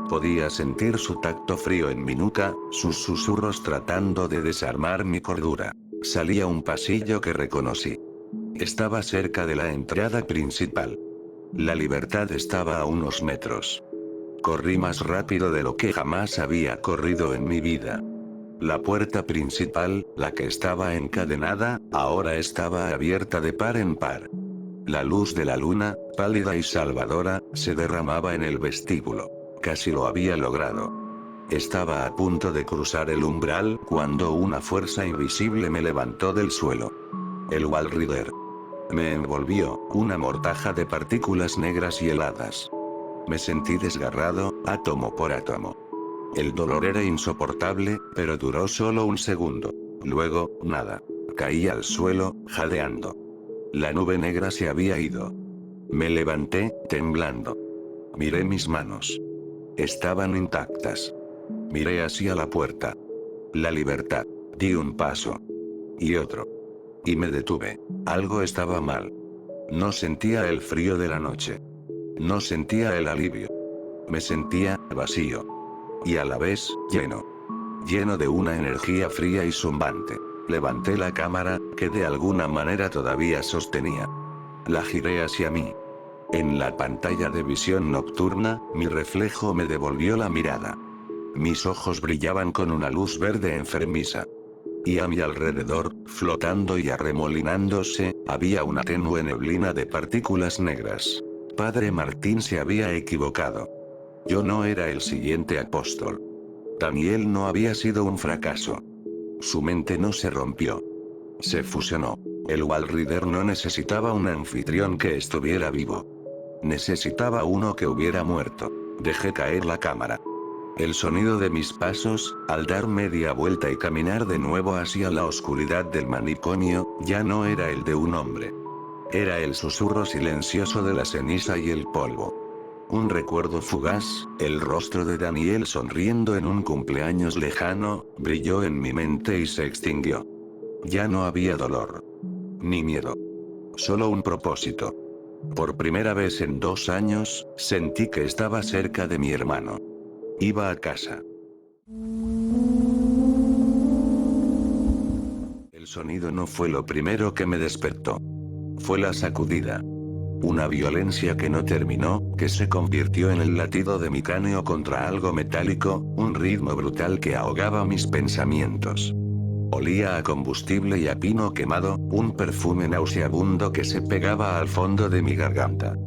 Podía sentir su tacto frío en mi nuca, sus susurros tratando de desarmar mi cordura. Salí a un pasillo que reconocí. Estaba cerca de la entrada principal. La libertad estaba a unos metros. Corrí más rápido de lo que jamás había corrido en mi vida. La puerta principal, la que estaba encadenada, ahora estaba abierta de par en par. La luz de la luna, pálida y salvadora, se derramaba en el vestíbulo. Casi lo había logrado. Estaba a punto de cruzar el umbral cuando una fuerza invisible me levantó del suelo. El Walrider. Me envolvió, una mortaja de partículas negras y heladas. Me sentí desgarrado, átomo por átomo. El dolor era insoportable, pero duró solo un segundo. Luego, nada. Caí al suelo, jadeando. La nube negra se había ido. Me levanté, temblando. Miré mis manos. Estaban intactas. Miré hacia la puerta. La libertad. Di un paso. Y otro. Y me detuve. Algo estaba mal. No sentía el frío de la noche. No sentía el alivio. Me sentía vacío. Y a la vez, lleno. Lleno de una energía fría y zumbante. Levanté la cámara, que de alguna manera todavía sostenía. La giré hacia mí. En la pantalla de visión nocturna, mi reflejo me devolvió la mirada. Mis ojos brillaban con una luz verde enfermiza. Y a mi alrededor, flotando y arremolinándose, había una tenue neblina de partículas negras. Padre Martín se había equivocado. Yo no era el siguiente apóstol. Daniel no había sido un fracaso. Su mente no se rompió. Se fusionó. El Walrider no necesitaba un anfitrión que estuviera vivo. Necesitaba uno que hubiera muerto. Dejé caer la cámara. El sonido de mis pasos, al dar media vuelta y caminar de nuevo hacia la oscuridad del manicomio, ya no era el de un hombre. Era el susurro silencioso de la ceniza y el polvo. Un recuerdo fugaz, el rostro de Daniel sonriendo en un cumpleaños lejano, brilló en mi mente y se extinguió. Ya no había dolor. Ni miedo. Solo un propósito. Por primera vez en 2 años, sentí que estaba cerca de mi hermano. Iba a casa. El sonido no fue lo primero que me despertó. Fue la sacudida. Una violencia que no terminó, que se convirtió en el latido de mi cráneo contra algo metálico, un ritmo brutal que ahogaba mis pensamientos. Olía a combustible y a pino quemado, un perfume nauseabundo que se pegaba al fondo de mi garganta.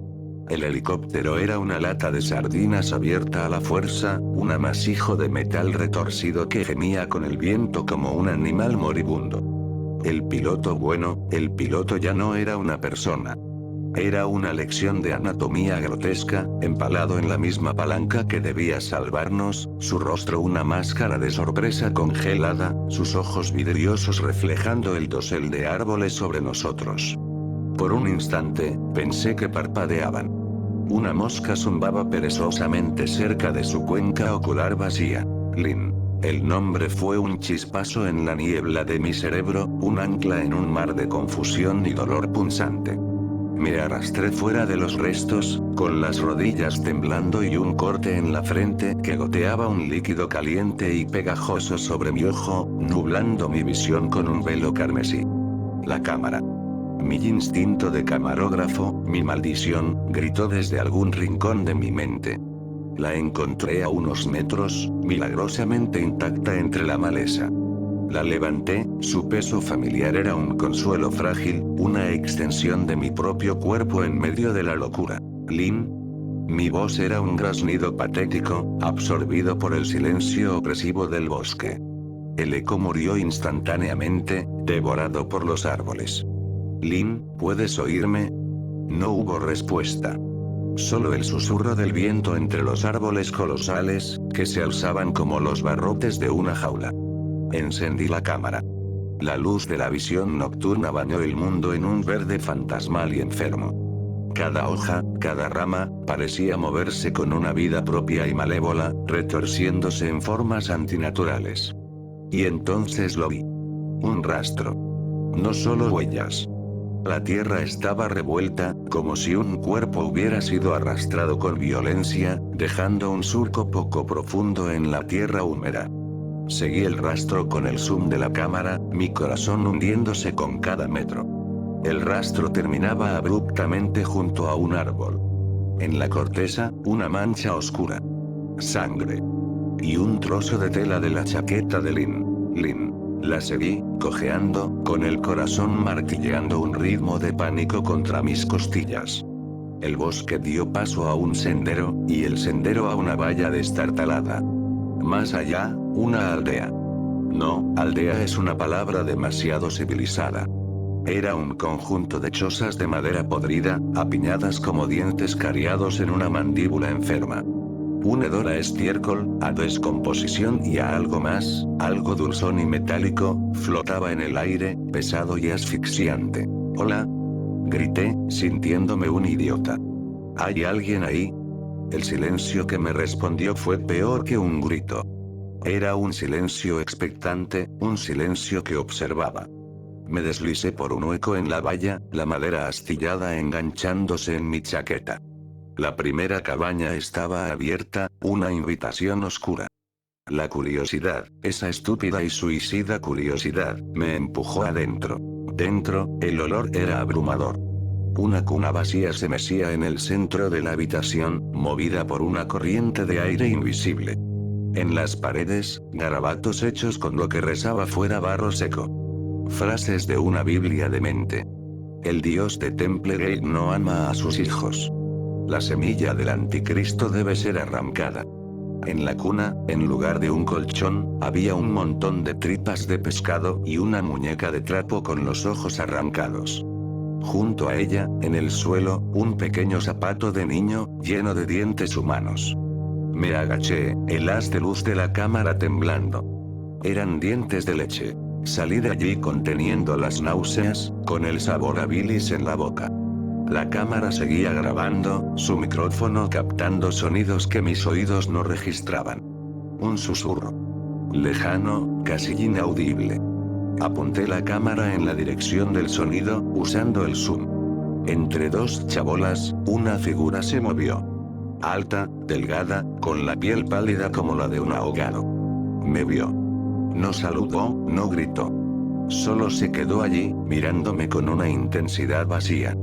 El helicóptero era una lata de sardinas abierta a la fuerza, un amasijo de metal retorcido que gemía con el viento como un animal moribundo. El piloto bueno, el piloto ya no era una persona. Era una lección de anatomía grotesca, empalado en la misma palanca que debía salvarnos, su rostro una máscara de sorpresa congelada, sus ojos vidriosos reflejando el dosel de árboles sobre nosotros. Por un instante, pensé que parpadeaban. Una mosca zumbaba perezosamente cerca de su cuenca ocular vacía. Lynn. El nombre fue un chispazo en la niebla de mi cerebro, un ancla en un mar de confusión y dolor punzante. Me arrastré fuera de los restos, con las rodillas temblando y un corte en la frente que goteaba un líquido caliente y pegajoso sobre mi ojo, nublando mi visión con un velo carmesí. La cámara. Mi instinto de camarógrafo, mi maldición, gritó desde algún rincón de mi mente. La encontré a unos metros, milagrosamente intacta entre la maleza. La levanté, su peso familiar era un consuelo frágil, una extensión de mi propio cuerpo en medio de la locura. Lynn. Mi voz era un graznido patético, absorbido por el silencio opresivo del bosque. El eco murió instantáneamente, devorado por los árboles. Lynn, ¿puedes oírme? No hubo respuesta. Solo el susurro del viento entre los árboles colosales, que se alzaban como los barrotes de una jaula. Encendí la cámara. La luz de la visión nocturna bañó el mundo en un verde fantasmal y enfermo. Cada hoja, Cada rama parecía moverse con una vida propia y malévola, retorciéndose en formas antinaturales. Y entonces lo vi. Un rastro. No solo huellas. La tierra estaba revuelta, como si un cuerpo hubiera sido arrastrado con violencia, dejando un surco poco profundo en la tierra húmeda. Seguí el rastro con el zoom de la cámara, mi corazón hundiéndose con cada metro. El rastro terminaba abruptamente junto a un árbol. En la corteza, una mancha oscura. Sangre. Y un trozo de tela de la chaqueta de Lynn. La seguí, cojeando, con el corazón martilleando un ritmo de pánico contra mis costillas. El bosque dio paso a un sendero, y el sendero a una valla destartalada. Más allá, una aldea. No, aldea es una palabra demasiado civilizada. Era un conjunto de chozas de madera podrida, apiñadas como dientes cariados en una mandíbula enferma. Un hedor a estiércol, a descomposición y a algo más, algo dulzón y metálico, flotaba en el aire, pesado y asfixiante. «Hola», grité, sintiéndome un idiota. «¿Hay alguien ahí?» El silencio que me respondió fue peor que un grito. Era un silencio expectante, un silencio que observaba. Me deslicé por un hueco en la valla, la madera astillada enganchándose en mi chaqueta. La primera cabaña estaba abierta, una invitación oscura. La curiosidad, esa estúpida y suicida curiosidad, me empujó adentro. Dentro, el olor era abrumador. Una cuna vacía se mecía en el centro de la habitación, movida por una corriente de aire invisible. En las paredes, garabatos hechos con lo que rezaba fuera barro seco. Frases de una Biblia demente. El dios de Templegate no ama a sus hijos. La semilla del anticristo debe ser arrancada. En la cuna, en lugar de un colchón, había un montón de tripas de pescado y una muñeca de trapo con los ojos arrancados. Junto a ella, en el suelo, un pequeño zapato de niño, lleno de dientes humanos. Me agaché, el haz de luz de la cámara temblando. Eran dientes de leche. Salí de allí conteniendo las náuseas, con el sabor a bilis en la boca. La cámara seguía grabando, su micrófono captando sonidos que mis oídos no registraban. Un susurro. Lejano, casi inaudible. Apunté la cámara en la dirección del sonido, usando el zoom. Entre dos chabolas, una figura se movió. Alta, delgada, con la piel pálida como la de un ahogado. Me vio. No saludó, no gritó. Solo se quedó allí, mirándome con una intensidad vacía.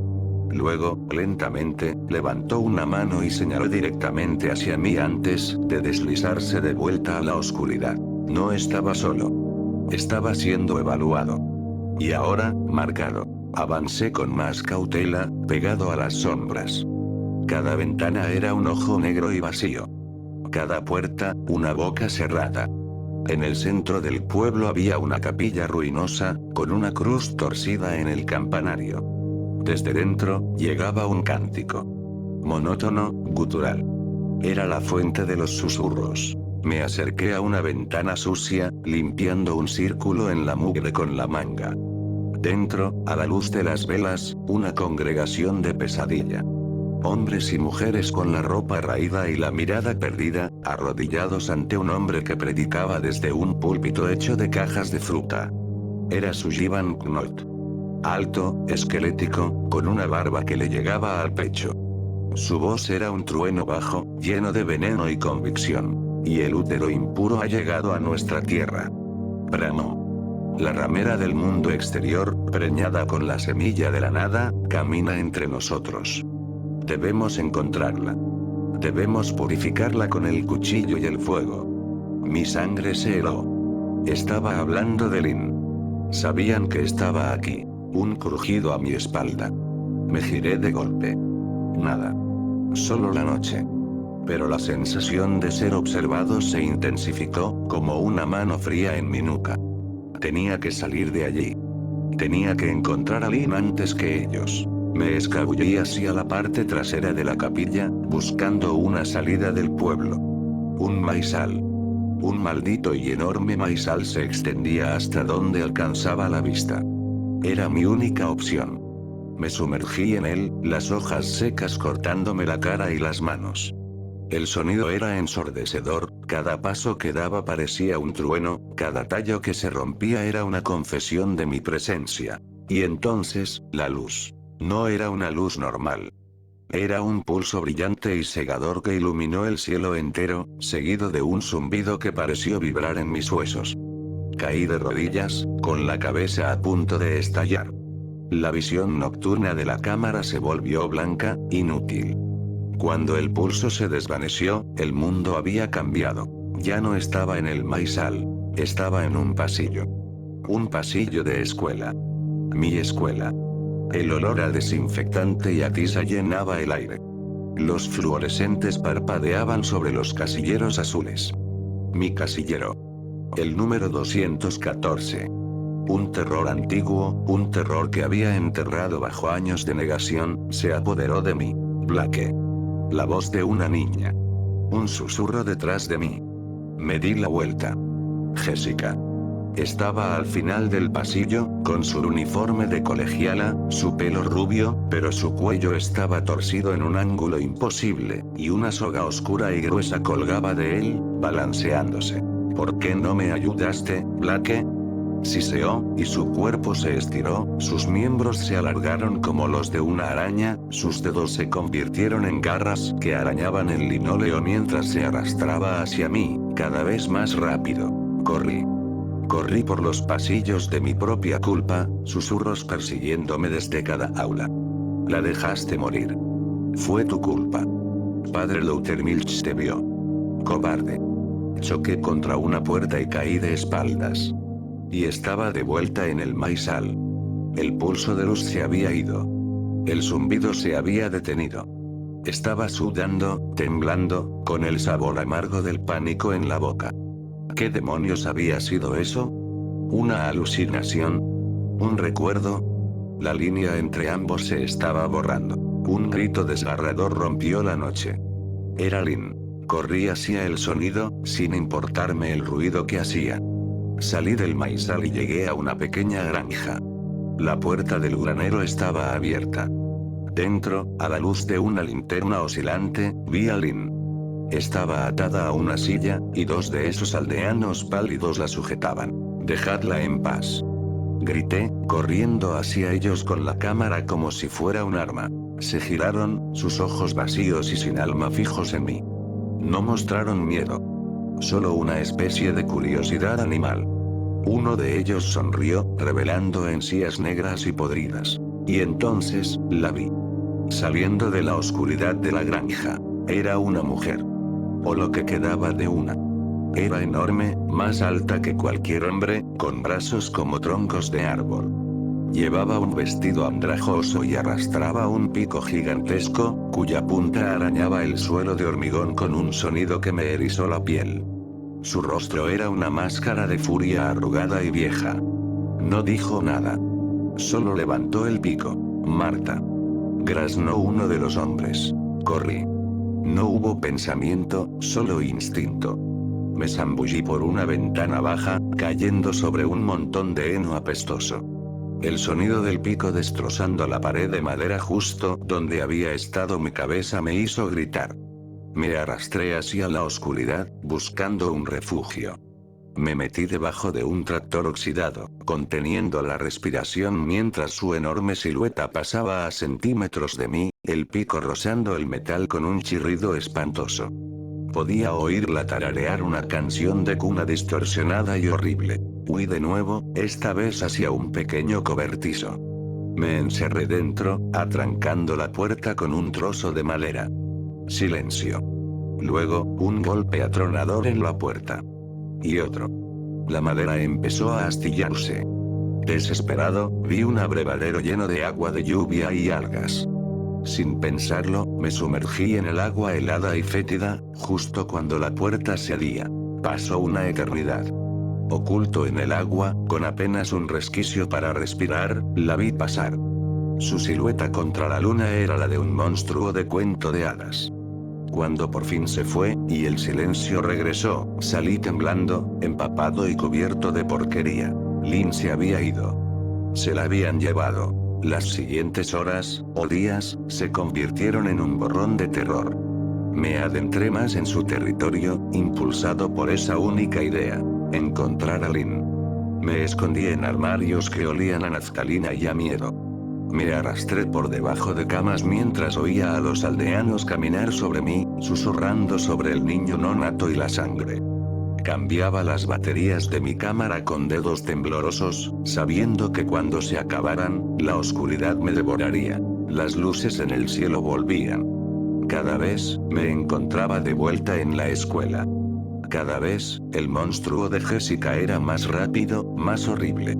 Luego, lentamente, levantó una mano y señaló directamente hacia mí antes de deslizarse de vuelta a la oscuridad. No estaba solo. Estaba siendo evaluado. Y ahora, marcado. Avancé con más cautela, pegado a las sombras. Cada ventana era un ojo negro y vacío. Cada puerta, una boca cerrada. En el centro del pueblo había una capilla ruinosa, con una cruz torcida en el campanario. Desde dentro, llegaba un cántico. Monótono, gutural. Era la fuente de los susurros. Me acerqué a una ventana sucia, limpiando un círculo en la mugre con la manga. Dentro, a la luz de las velas, una congregación de pesadilla. Hombres y mujeres con la ropa raída y la mirada perdida, arrodillados ante un hombre que predicaba desde un púlpito hecho de cajas de fruta. Era Sullivan Knott. Alto, esquelético, con una barba que le llegaba al pecho. Su voz era un trueno bajo, lleno de veneno y convicción. Y el útero impuro ha llegado a nuestra tierra. Bramó. La ramera del mundo exterior, preñada con la semilla de la nada, camina entre nosotros. Debemos encontrarla. Debemos purificarla con el cuchillo y el fuego. Mi sangre se heló. Estaba hablando de Lynn. Sabían que estaba aquí. Un crujido a mi espalda. Me giré de golpe. Nada. Solo la noche. Pero la sensación de ser observado se intensificó, como una mano fría en mi nuca. Tenía que salir de allí. Tenía que encontrar a Lynn antes que ellos. Me escabullí hacia la parte trasera de la capilla, buscando una salida del pueblo. Un maizal. Un maldito y enorme maizal se extendía hasta donde alcanzaba la vista. Era mi única opción. Me sumergí en él, las hojas secas cortándome la cara y las manos. El sonido era ensordecedor, cada paso que daba parecía un trueno, cada tallo que se rompía era una confesión de mi presencia. Y entonces, la luz. No era una luz normal. Era un pulso brillante y cegador que iluminó el cielo entero, seguido de un zumbido que pareció vibrar en mis huesos. Caí de rodillas, con la cabeza a punto de estallar. La visión nocturna de la cámara se volvió blanca, inútil. Cuando el pulso se desvaneció, el mundo había cambiado. Ya no estaba en el maizal. Estaba en un pasillo. Un pasillo de escuela. Mi escuela. El olor a desinfectante y a tiza llenaba el aire. Los fluorescentes parpadeaban sobre los casilleros azules. Mi casillero. El número 214. Un terror antiguo, un terror que había enterrado bajo años de negación, se apoderó de mí. Blake. La voz de una niña. Un susurro detrás de mí. Me di la vuelta. Jessica. Estaba al final del pasillo, con su uniforme de colegiala, su pelo rubio, pero su cuello estaba torcido en un ángulo imposible, y una soga oscura y gruesa colgaba de él, balanceándose. ¿Por qué no me ayudaste, Blake? Siseó, y su cuerpo se estiró, sus miembros se alargaron como los de una araña, sus dedos se convirtieron en garras que arañaban el linóleo mientras se arrastraba hacia mí, cada vez más rápido. Corrí. Corrí por los pasillos de mi propia culpa, susurros persiguiéndome desde cada aula. La dejaste morir. Fue tu culpa. Padre Loutermilch te vio. Cobarde. Choqué contra una puerta y caí de espaldas. Y estaba de vuelta en el maizal. El pulso de luz se había ido. El zumbido se había detenido. Estaba sudando, temblando, con el sabor amargo del pánico en la boca. ¿Qué demonios había sido eso? ¿Una alucinación? ¿Un recuerdo? La línea entre ambos se estaba borrando. Un grito desgarrador rompió la noche. Era Lynn. Corrí hacia el sonido, sin importarme el ruido que hacía. Salí del maizal y llegué a una pequeña granja. La puerta del granero estaba abierta. Dentro, a la luz de una linterna oscilante, vi a Lynn. Estaba atada a una silla, y dos de esos aldeanos pálidos la sujetaban. «Dejadla en paz», grité, corriendo hacia ellos con la cámara como si fuera un arma. Se giraron, sus ojos vacíos y sin alma fijos en mí. No mostraron miedo. Solo una especie de curiosidad animal. Uno de ellos sonrió, revelando encías negras y podridas. Y entonces, la vi. Saliendo de la oscuridad de la granja. Era una mujer. O lo que quedaba de una. Era enorme, más alta que cualquier hombre, con brazos como troncos de árbol. Llevaba un vestido andrajoso y arrastraba un pico gigantesco, cuya punta arañaba el suelo de hormigón con un sonido que me erizó la piel. Su rostro era una máscara de furia arrugada y vieja. No dijo nada. Solo levantó el pico. Marta. Graznó uno de los hombres. Corrí. No hubo pensamiento, solo instinto. Me zambullí por una ventana baja, cayendo sobre un montón de heno apestoso. El sonido del pico destrozando la pared de madera justo donde había estado mi cabeza me hizo gritar. Me arrastré hacia la oscuridad, buscando un refugio. Me metí debajo de un tractor oxidado, conteniendo la respiración mientras su enorme silueta pasaba a centímetros de mí, el pico rozando el metal con un chirrido espantoso. Podía oírla tararear una canción de cuna distorsionada y horrible. Huí de nuevo, esta vez hacia un pequeño cobertizo. Me encerré dentro, atrancando la puerta con un trozo de madera. Silencio. Luego, un golpe atronador en la puerta. Y otro. La madera empezó a astillarse. Desesperado, vi un abrevadero lleno de agua de lluvia y algas. Sin pensarlo, me sumergí en el agua helada y fétida, justo cuando la puerta cedía. Pasó una eternidad. Oculto en el agua, con apenas un resquicio para respirar, la vi pasar. Su silueta contra la luna era la de un monstruo de cuento de hadas. Cuando por fin se fue, y el silencio regresó, salí temblando, empapado y cubierto de porquería. Lynn se había ido. Se la habían llevado. Las siguientes horas, o días, se convirtieron en un borrón de terror. Me adentré más en su territorio, impulsado por esa única idea: encontrar a Lynn. Me escondí en armarios que olían a naftalina y a miedo. Me arrastré por debajo de camas mientras oía a los aldeanos caminar sobre mí, susurrando sobre el niño no nato y la sangre. Cambiaba las baterías de mi cámara con dedos temblorosos, sabiendo que cuando se acabaran, la oscuridad me devoraría. Las luces en el cielo volvían. Cada vez, me encontraba de vuelta en la escuela. Cada vez, el monstruo de Jessica era más rápido, más horrible.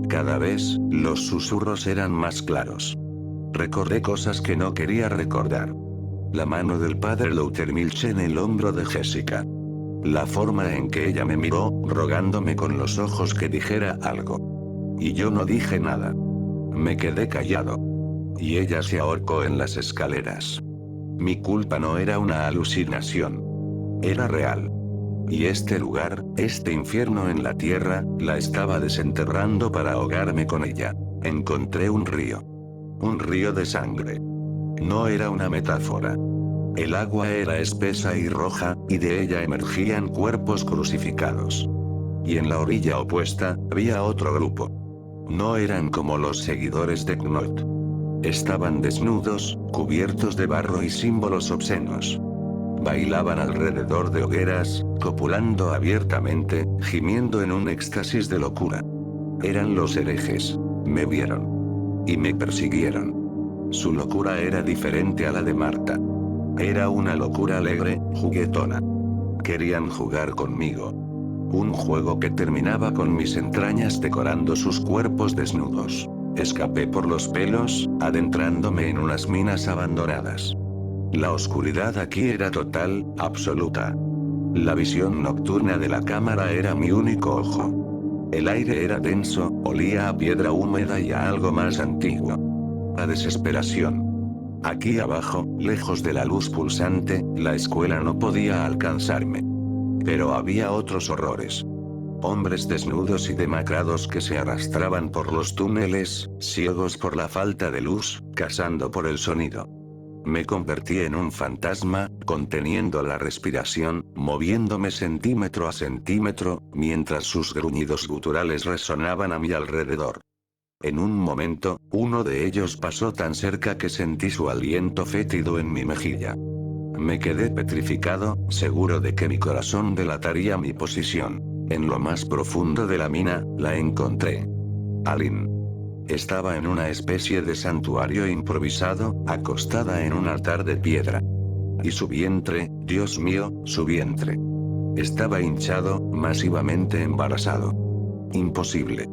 Cada vez, los susurros eran más claros. Recordé cosas que no quería recordar. La mano del padre Loutermilch en el hombro de Jessica. La forma en que ella me miró, rogándome con los ojos que dijera algo. Y yo no dije nada. Me quedé callado. Y ella se ahorcó en las escaleras. Mi culpa no era una alucinación. Era real. Y este lugar, este infierno en la tierra, la estaba desenterrando para ahogarme con ella. Encontré un río. Un río de sangre. No era una metáfora. El agua era espesa y roja, y de ella emergían cuerpos crucificados. Y en la orilla opuesta, había otro grupo. No eran como los seguidores de Knut. Estaban desnudos, cubiertos de barro y símbolos obscenos. Bailaban alrededor de hogueras, copulando abiertamente, gimiendo en un éxtasis de locura. Eran los herejes. Me vieron. Y me persiguieron. Su locura era diferente a la de Marta. Era una locura alegre, juguetona. Querían jugar conmigo. Un juego que terminaba con mis entrañas decorando sus cuerpos desnudos. Escapé por los pelos, adentrándome en unas minas abandonadas. La oscuridad aquí era total, absoluta. La visión nocturna de la cámara era mi único ojo. El aire era denso, olía a piedra húmeda y a algo más antiguo. A desesperación. Aquí abajo, lejos de la luz pulsante, la escuela no podía alcanzarme. Pero había otros horrores. Hombres desnudos y demacrados que se arrastraban por los túneles, ciegos por la falta de luz, cazando por el sonido. Me convertí en un fantasma, conteniendo la respiración, moviéndome centímetro a centímetro, mientras sus gruñidos guturales resonaban a mi alrededor. En un momento, uno de ellos pasó tan cerca que sentí su aliento fétido en mi mejilla. Me quedé petrificado, seguro de que mi corazón delataría mi posición. En lo más profundo de la mina, la encontré. Lynn. Estaba en una especie de santuario improvisado, acostada en un altar de piedra. Y su vientre, Dios mío, su vientre. Estaba hinchado, masivamente embarazado. Imposible.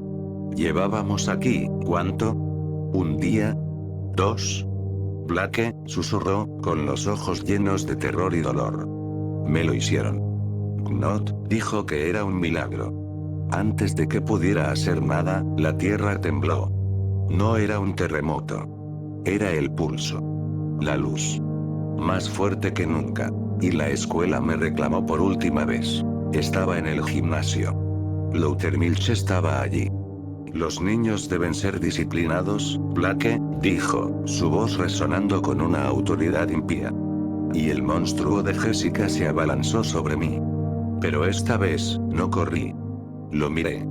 Llevábamos aquí, ¿cuánto? ¿Un día? ¿2? Blake, susurró, con los ojos llenos de terror y dolor. Me lo hicieron. Knut dijo que era un milagro. Antes de que pudiera hacer nada, la tierra tembló. No era un terremoto. Era el pulso. La luz. Más fuerte que nunca. Y la escuela me reclamó por última vez. Estaba en el gimnasio. Loutermilch estaba allí. Los niños deben ser disciplinados, Blake, dijo, su voz resonando con una autoridad impía. Y el monstruo de Jessica se abalanzó sobre mí. Pero esta vez, no corrí. Lo miré.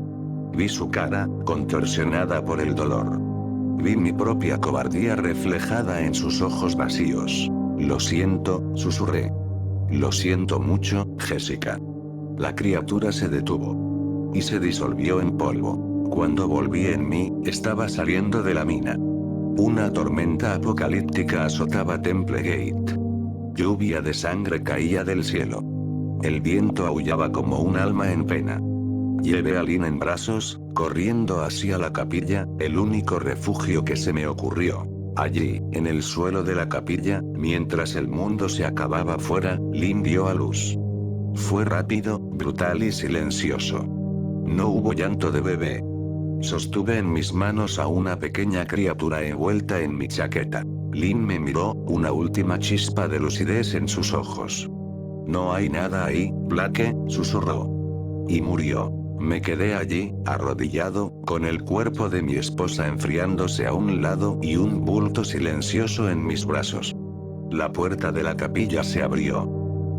Vi su cara, contorsionada por el dolor. Vi mi propia cobardía reflejada en sus ojos vacíos. Lo siento, susurré. Lo siento mucho, Jessica. La criatura se detuvo. Y se disolvió en polvo. Cuando volví en mí, estaba saliendo de la mina. Una tormenta apocalíptica azotaba Temple Gate. Lluvia de sangre caía del cielo. El viento aullaba como un alma en pena. Llevé a Lynn en brazos, corriendo hacia la capilla, el único refugio que se me ocurrió. Allí, en el suelo de la capilla, mientras el mundo se acababa fuera, Lynn dio a luz. Fue rápido, brutal y silencioso. No hubo llanto de bebé. Sostuve en mis manos a una pequeña criatura envuelta en mi chaqueta. Lynn me miró, una última chispa de lucidez en sus ojos. No hay nada ahí, Blake, susurró. Y murió. Me quedé allí, arrodillado, con el cuerpo de mi esposa enfriándose a un lado y un bulto silencioso en mis brazos. La puerta de la capilla se abrió.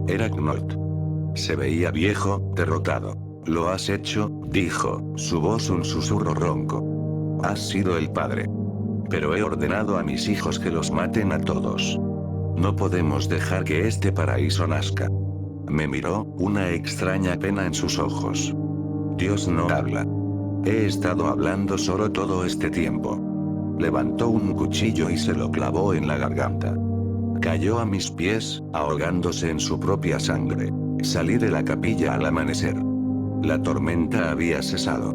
Era Knut. Se veía viejo, derrotado. «Lo has hecho», dijo, su voz un susurro ronco. «Has sido el padre. Pero he ordenado a mis hijos que los maten a todos. No podemos dejar que este paraíso nazca». Me miró, una extraña pena en sus ojos. «Dios no habla. He estado hablando solo todo este tiempo». Levantó un cuchillo y se lo clavó en la garganta. Cayó a mis pies, ahogándose en su propia sangre. Salí de la capilla al amanecer. La tormenta había cesado.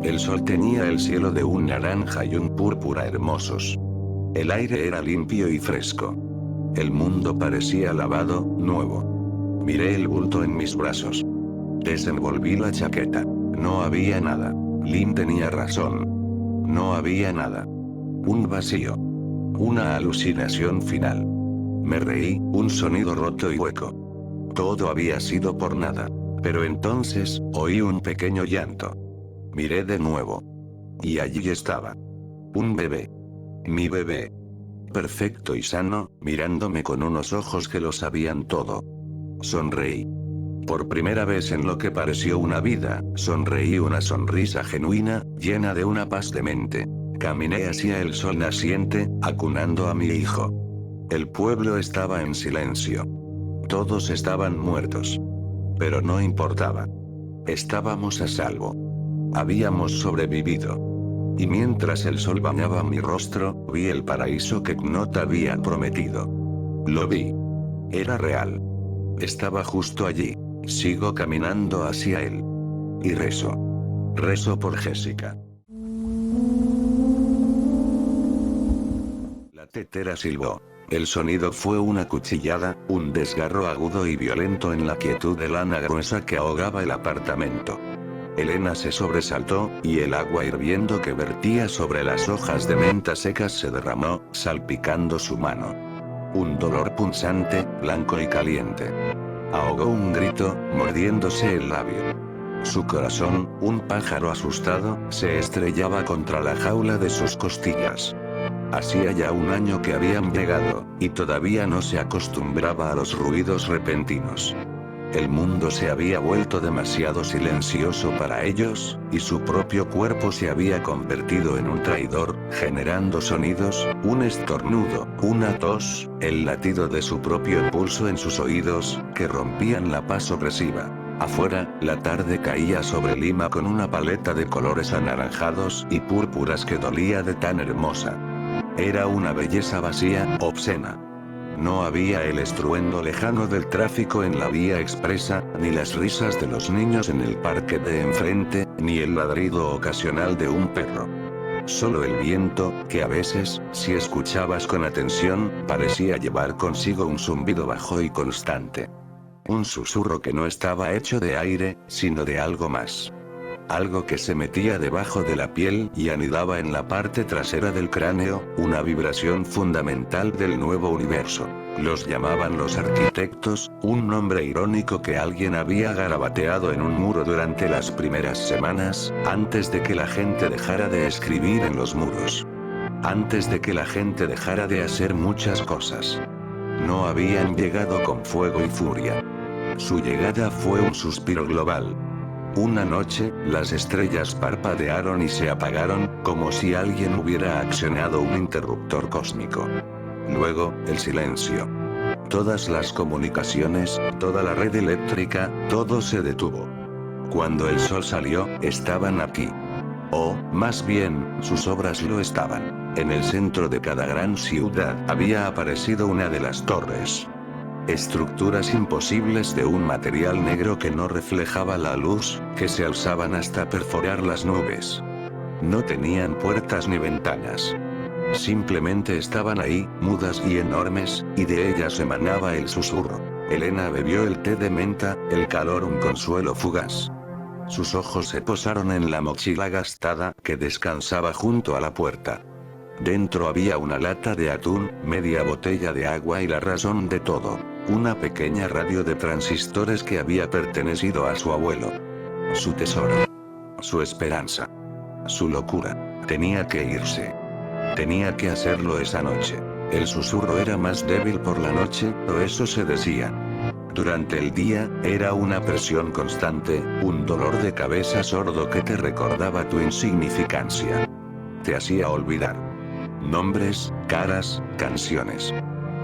El sol teñía el cielo de un naranja y un púrpura hermosos. El aire era limpio y fresco. El mundo parecía lavado, nuevo. Miré el bulto en mis brazos. Desenvolví la chaqueta. No había nada. Lynn tenía razón. No había nada. Un vacío. Una alucinación final. Me reí, un sonido roto y hueco. Todo había sido por nada. Pero entonces, oí un pequeño llanto. Miré de nuevo. Y allí estaba. Un bebé. Mi bebé. Perfecto y sano, mirándome con unos ojos que lo sabían todo. Sonreí. Por primera vez en lo que pareció una vida, sonreí una sonrisa genuina, llena de una paz de mente. Caminé hacia el sol naciente, acunando a mi hijo. El pueblo estaba en silencio. Todos estaban muertos. Pero no importaba. Estábamos a salvo. Habíamos sobrevivido. Y mientras el sol bañaba mi rostro, vi el paraíso que Knut había prometido. Lo vi. Era real. Estaba justo allí. Sigo caminando hacia él. Y rezo. Rezo por Jessica. La tetera silbó. El sonido fue una cuchillada, un desgarro agudo y violento en la quietud de lana gruesa que ahogaba el apartamento. Elena se sobresaltó, y el agua hirviendo que vertía sobre las hojas de menta secas se derramó, salpicando su mano. Un dolor punzante, blanco y caliente. Ahogó un grito, mordiéndose el labio. Su corazón, un pájaro asustado, se estrellaba contra la jaula de sus costillas. Hacía ya un año que habían llegado, y todavía no se acostumbraba a los ruidos repentinos. El mundo se había vuelto demasiado silencioso para ellos, y su propio cuerpo se había convertido en un traidor, generando sonidos, un estornudo, una tos, el latido de su propio pulso en sus oídos, que rompían la paz opresiva. Afuera, la tarde caía sobre Lima con una paleta de colores anaranjados y púrpuras que dolía de tan hermosa. Era una belleza vacía, obscena. No había el estruendo lejano del tráfico en la vía expresa, ni las risas de los niños en el parque de enfrente, ni el ladrido ocasional de un perro. Solo el viento, que a veces, si escuchabas con atención, parecía llevar consigo un zumbido bajo y constante. Un susurro que no estaba hecho de aire, sino de algo más. Algo que se metía debajo de la piel y anidaba en la parte trasera del cráneo, una vibración fundamental del nuevo universo. Los llamaban los arquitectos, un nombre irónico que alguien había garabateado en un muro durante las primeras semanas, antes de que la gente dejara de escribir en los muros. Antes de que la gente dejara de hacer muchas cosas. No habían llegado con fuego y furia. Su llegada fue un suspiro global. Una noche, las estrellas parpadearon y se apagaron, como si alguien hubiera accionado un interruptor cósmico. Luego, el silencio. Todas las comunicaciones, toda la red eléctrica, todo se detuvo. Cuando el sol salió, estaban aquí. O, más bien, sus obras lo estaban. En el centro de cada gran ciudad había aparecido una de las torres. Estructuras imposibles de un material negro que no reflejaba la luz, que se alzaban hasta perforar las nubes. No tenían puertas ni ventanas. Simplemente estaban ahí, mudas y enormes, y de ellas emanaba el susurro. Elena bebió el té de menta, el calor un consuelo fugaz. Sus ojos se posaron en la mochila gastada que descansaba junto a la puerta. Dentro había una lata de atún, media botella de agua y la razón de todo. Una pequeña radio de transistores que había pertenecido a su abuelo. Su tesoro. su esperanza, su locura. Tenía que irse. Tenía que hacerlo esa noche. El susurro era más débil por la noche, o eso se decía. Durante el día, era una presión constante, un dolor de cabeza sordo que te recordaba tu insignificancia. Te hacía olvidar nombres, caras, canciones.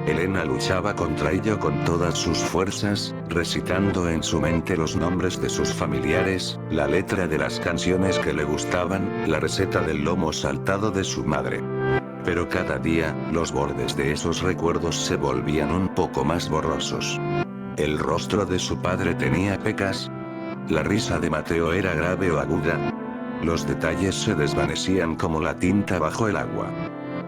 Elena luchaba contra ello con todas sus fuerzas, recitando en su mente los nombres de sus familiares, la letra de las canciones que le gustaban, la receta del lomo saltado de su madre. Pero cada día, los bordes de esos recuerdos se volvían un poco más borrosos. El rostro de su padre tenía pecas. La risa de Mateo era grave o aguda. Los detalles se desvanecían como la tinta bajo el agua.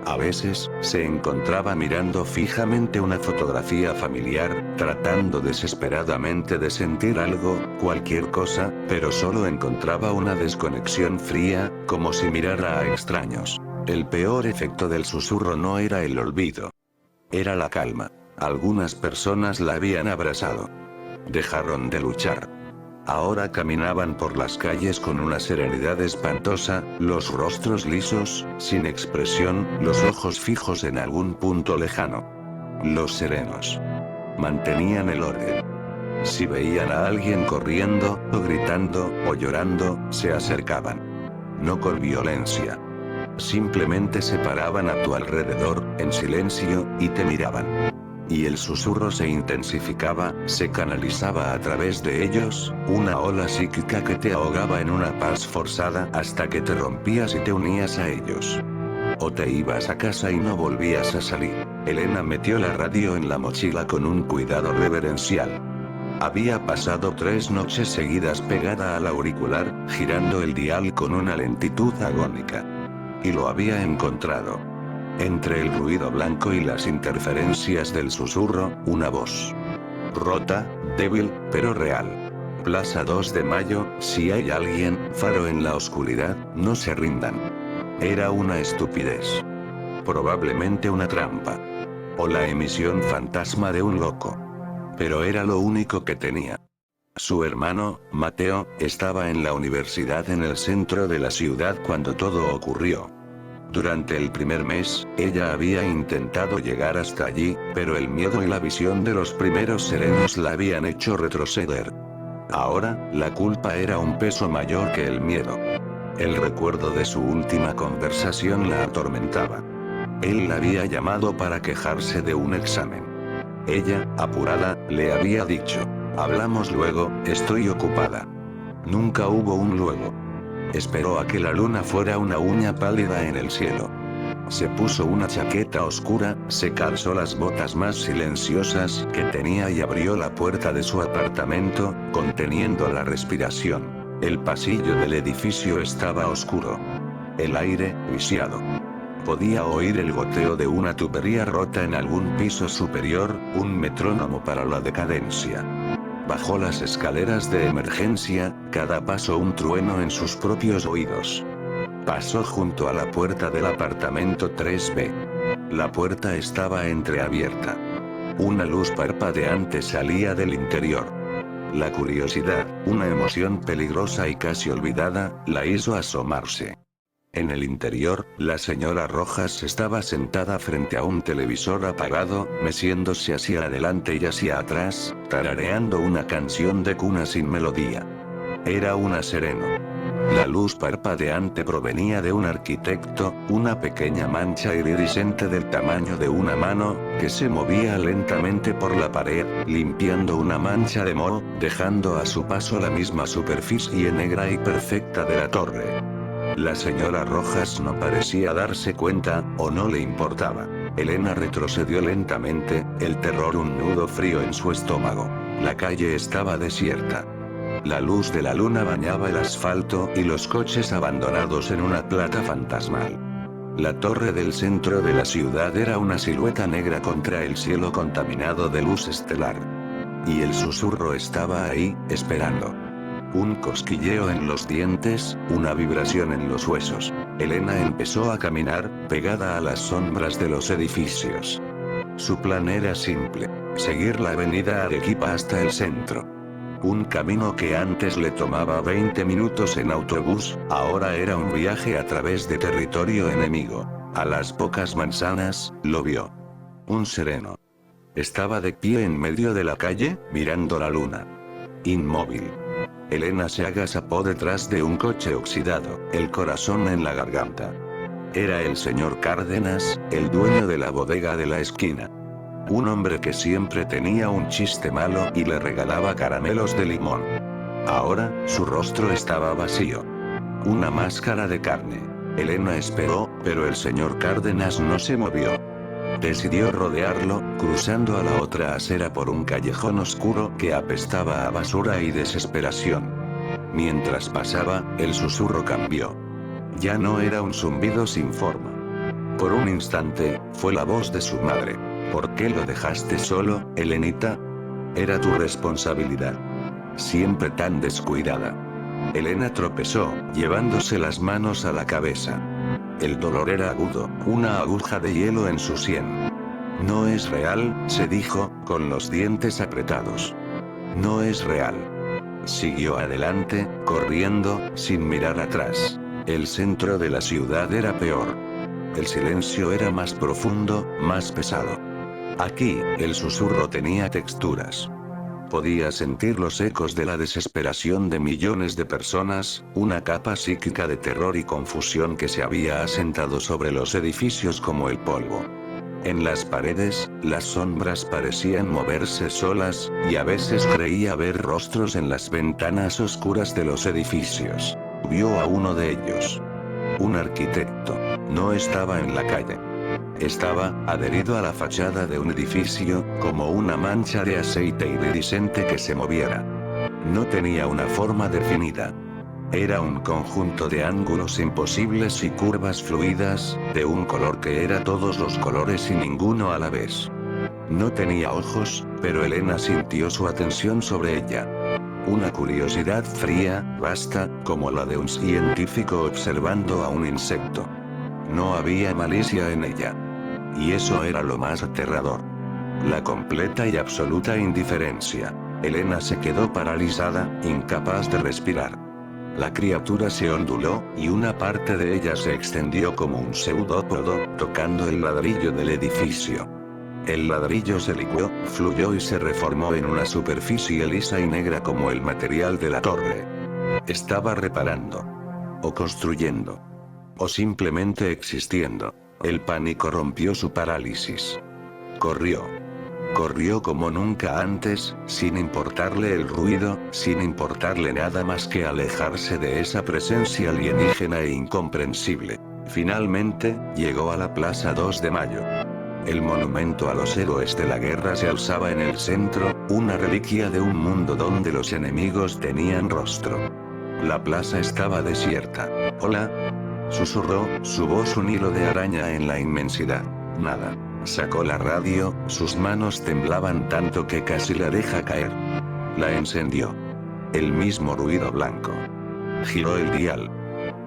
A veces, se encontraba mirando fijamente una fotografía familiar, tratando desesperadamente de sentir algo, cualquier cosa, pero solo encontraba una desconexión fría, como si mirara a extraños. El peor efecto del susurro no era el olvido. Era la calma. Algunas personas la habían abrazado. Dejaron de luchar. Ahora caminaban por las calles con una serenidad espantosa, los rostros lisos, sin expresión, los ojos fijos en algún punto lejano. Los serenos mantenían el orden. Si veían a alguien corriendo, o gritando, o llorando, se acercaban. No con violencia. Simplemente se paraban a tu alrededor, en silencio, y te miraban. Y el susurro se intensificaba, se canalizaba a través de ellos, una ola psíquica que te ahogaba en una paz forzada hasta que te rompías y te unías a ellos. O te ibas a casa y no volvías a salir. Elena metió la radio en la mochila con un cuidado reverencial. Había pasado 3 noches seguidas pegada al auricular, girando el dial con una lentitud agónica. Y lo había encontrado. Entre el ruido blanco y las interferencias del susurro, una voz. Rota, débil, pero real. Plaza 2 de Mayo, si hay alguien, faro en la oscuridad, no se rindan. Era una estupidez. Probablemente una trampa. O la emisión fantasma de un loco. Pero era lo único que tenía. Su hermano, Mateo, estaba en la universidad en el centro de la ciudad cuando todo ocurrió. Durante el primer mes, ella había intentado llegar hasta allí, pero el miedo y la visión de los primeros serenos la habían hecho retroceder. Ahora, la culpa era un peso mayor que el miedo. El recuerdo de su última conversación la atormentaba. Él la había llamado para quejarse de un examen. Ella, apurada, le había dicho: hablamos luego, estoy ocupada. Nunca hubo un luego. Esperó a que la luna fuera una uña pálida en el cielo. Se puso una chaqueta oscura, se calzó las botas más silenciosas que tenía y abrió la puerta de su apartamento, conteniendo la respiración. El pasillo del edificio estaba oscuro. El aire, viciado. Podía oír el goteo de una tubería rota en algún piso superior, un metrónomo para la decadencia. Bajó las escaleras de emergencia, cada paso un trueno en sus propios oídos. Pasó junto a la puerta del apartamento 3B. La puerta estaba entreabierta. Una luz parpadeante salía del interior. La curiosidad, una emoción peligrosa y casi olvidada, la hizo asomarse. En el interior, la señora Rojas estaba sentada frente a un televisor apagado, meciéndose hacia adelante y hacia atrás, tarareando una canción de cuna sin melodía. Era una sereno. La luz parpadeante provenía de un arquitecto, una pequeña mancha iridiscente del tamaño de una mano, que se movía lentamente por la pared, limpiando una mancha de moho, dejando a su paso la misma superficie negra y perfecta de la torre. La señora Rojas no parecía darse cuenta, o no le importaba. Elena retrocedió lentamente, el terror un nudo frío en su estómago. La calle estaba desierta. La luz de la luna bañaba el asfalto y los coches abandonados en una plata fantasmal. La torre del centro de la ciudad era una silueta negra contra el cielo contaminado de luz estelar. Y el susurro estaba ahí, esperando. Un cosquilleo en los dientes, una vibración en los huesos. Elena empezó a caminar, pegada a las sombras de los edificios. Su plan era simple: seguir la avenida Arequipa hasta el centro. Un camino que antes le tomaba 20 minutos en autobús, ahora era un viaje a través de territorio enemigo. A las pocas manzanas, lo vio. Un sereno. Estaba de pie en medio de la calle, mirando la luna. Inmóvil. Elena se agazapó detrás de un coche oxidado, el corazón en la garganta. Era el señor Cárdenas, el dueño de la bodega de la esquina. Un hombre que siempre tenía un chiste malo y le regalaba caramelos de limón. Ahora, su rostro estaba vacío. Una máscara de carne. Elena esperó, pero el señor Cárdenas no se movió. Decidió rodearlo, cruzando a la otra acera por un callejón oscuro que apestaba a basura y desesperación. Mientras pasaba, el susurro cambió. Ya no era un zumbido sin forma. Por un instante, fue la voz de su madre. ¿Por qué lo dejaste solo, Elenita? Era tu responsabilidad. Siempre tan descuidada. Elena tropezó, llevándose las manos a la cabeza. El dolor era agudo, una aguja de hielo en su sien. No es real, se dijo, con los dientes apretados. No es real. Siguió adelante, corriendo, sin mirar atrás. El centro de la ciudad era peor. El silencio era más profundo, más pesado. Aquí, el susurro tenía texturas. Podía sentir los ecos de la desesperación de millones de personas, una capa psíquica de terror y confusión que se había asentado sobre los edificios como el polvo. En las paredes, las sombras parecían moverse solas, y a veces creía ver rostros en las ventanas oscuras de los edificios. Vio a uno de ellos. Un arquitecto. No estaba en la calle. Estaba adherido a la fachada de un edificio, como una mancha de aceite iridiscente que se moviera. No tenía una forma definida. Era un conjunto de ángulos imposibles y curvas fluidas, de un color que era todos los colores y ninguno a la vez. No tenía ojos, pero Elena sintió su atención sobre ella. Una curiosidad fría, vasta, como la de un científico observando a un insecto. No había malicia en ella. Y eso era lo más aterrador. La completa y absoluta indiferencia. Elena se quedó paralizada, incapaz de respirar. La criatura se onduló, y una parte de ella se extendió como un pseudópodo, tocando el ladrillo del edificio. El ladrillo se licuó, fluyó y se reformó en una superficie lisa y negra como el material de la torre. Estaba reparando. O construyendo. O simplemente existiendo. El pánico rompió su parálisis. Corrió. Corrió como nunca antes, sin importarle el ruido, sin importarle nada más que alejarse de esa presencia alienígena e incomprensible. Finalmente, llegó a la Plaza 2 de Mayo. El monumento a los héroes de la guerra se alzaba en el centro, una reliquia de un mundo donde los enemigos tenían rostro. La plaza estaba desierta. «Hola», susurró, su voz un hilo de araña en la inmensidad. Nada. Sacó la radio, sus manos temblaban tanto que casi la deja caer. La encendió. El mismo ruido blanco. Giró el dial.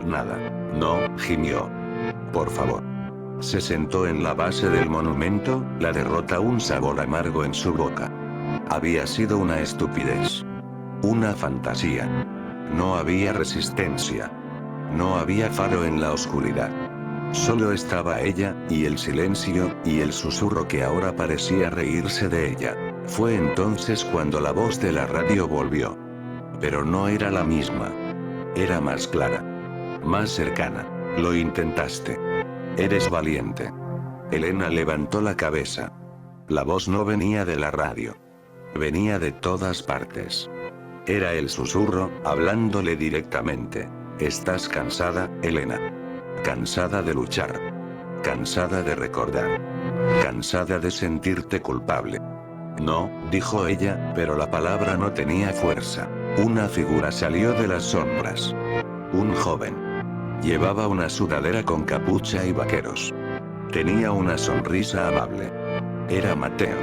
Nada. No, gimió. Por favor. Se sentó en la base del monumento, la derrota un sabor amargo en su boca. Había sido una estupidez. Una fantasía. No había resistencia. No había faro en la oscuridad. Solo estaba ella, y el silencio, y el susurro que ahora parecía reírse de ella. Fue entonces cuando la voz de la radio volvió. Pero no era la misma. Era más clara. Más cercana. Lo intentaste. Eres valiente. Elena levantó la cabeza. La voz no venía de la radio. Venía de todas partes. Era el susurro, hablándole directamente. ¿Estás cansada, Elena? Cansada de luchar. Cansada de recordar. Cansada de sentirte culpable. No, dijo ella, pero la palabra no tenía fuerza. Una figura salió de las sombras. Un joven. Llevaba una sudadera con capucha y vaqueros. Tenía una sonrisa amable. Era Mateo.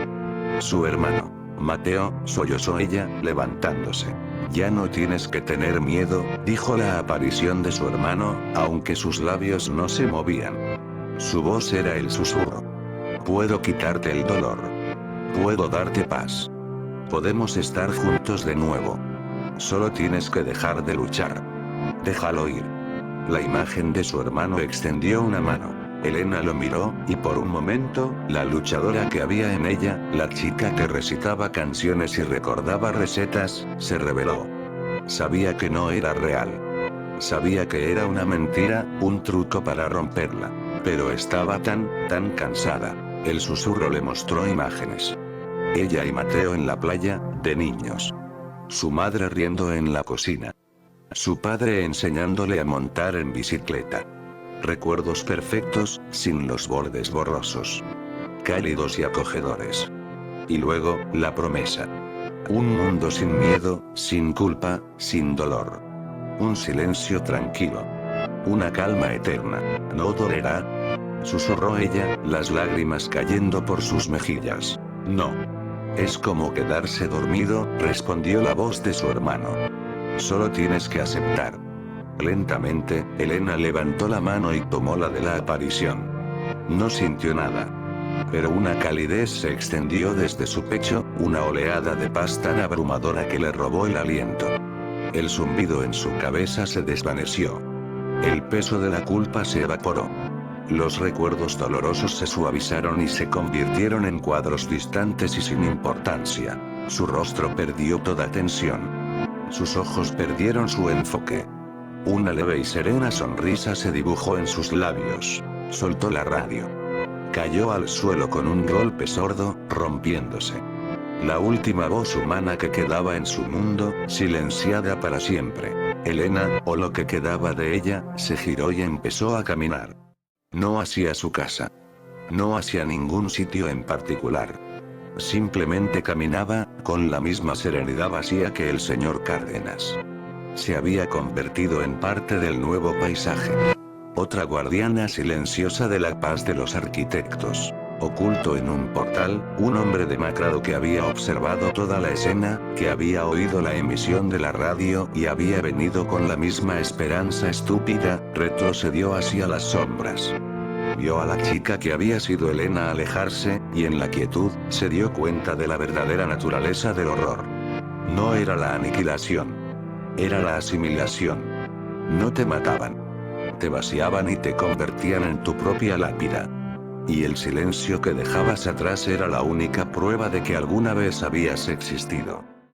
Su hermano. Mateo, sollozó ella, levantándose. Ya no tienes que tener miedo, dijo la aparición de su hermano, aunque sus labios no se movían. Su voz era el susurro. Puedo quitarte el dolor. Puedo darte paz. Podemos estar juntos de nuevo. Solo tienes que dejar de luchar. Déjalo ir. La imagen de su hermano extendió una mano. Elena lo miró, y por un momento, la luchadora que había en ella, la chica que recitaba canciones y recordaba recetas, se reveló. Sabía que no era real. Sabía que era una mentira, un truco para romperla. Pero estaba tan cansada. El susurro le mostró imágenes. Ella y Mateo en la playa, de niños. Su madre riendo en la cocina. Su padre enseñándole a montar en bicicleta. Recuerdos perfectos, sin los bordes borrosos. Cálidos y acogedores. Y luego, la promesa. Un mundo sin miedo, sin culpa, sin dolor. Un silencio tranquilo. Una calma eterna. ¿No dolerá? Susurró ella, las lágrimas cayendo por sus mejillas. No. Es como quedarse dormido, respondió la voz de su hermano. Solo tienes que aceptar. Lentamente, Elena levantó la mano y tomó la de la aparición. No sintió nada. Pero una calidez se extendió desde su pecho, una oleada de paz tan abrumadora que le robó el aliento. El zumbido en su cabeza se desvaneció. El peso de la culpa se evaporó. Los recuerdos dolorosos se suavizaron y se convirtieron en cuadros distantes y sin importancia. Su rostro perdió toda tensión. Sus ojos perdieron su enfoque. Una leve y serena sonrisa se dibujó en sus labios. Soltó la radio. Cayó al suelo con un golpe sordo, rompiéndose. La última voz humana que quedaba en su mundo, silenciada para siempre. Elena, o lo que quedaba de ella, se giró y empezó a caminar. No hacia su casa. No hacia ningún sitio en particular. Simplemente caminaba, con la misma serenidad vacía que el señor Cárdenas. Se había convertido en parte del nuevo paisaje. Otra guardiana silenciosa de la paz de los arquitectos. Oculto en un portal, un hombre demacrado que había observado toda la escena, que había oído la emisión de la radio y había venido con la misma esperanza estúpida, retrocedió hacia las sombras. Vio a la chica que había sido Elena alejarse, y en la quietud, se dio cuenta de la verdadera naturaleza del horror. No era la aniquilación. Era la asimilación. No te mataban. Te vaciaban y te convertían en tu propia lápida. Y el silencio que dejabas atrás era la única prueba de que alguna vez habías existido.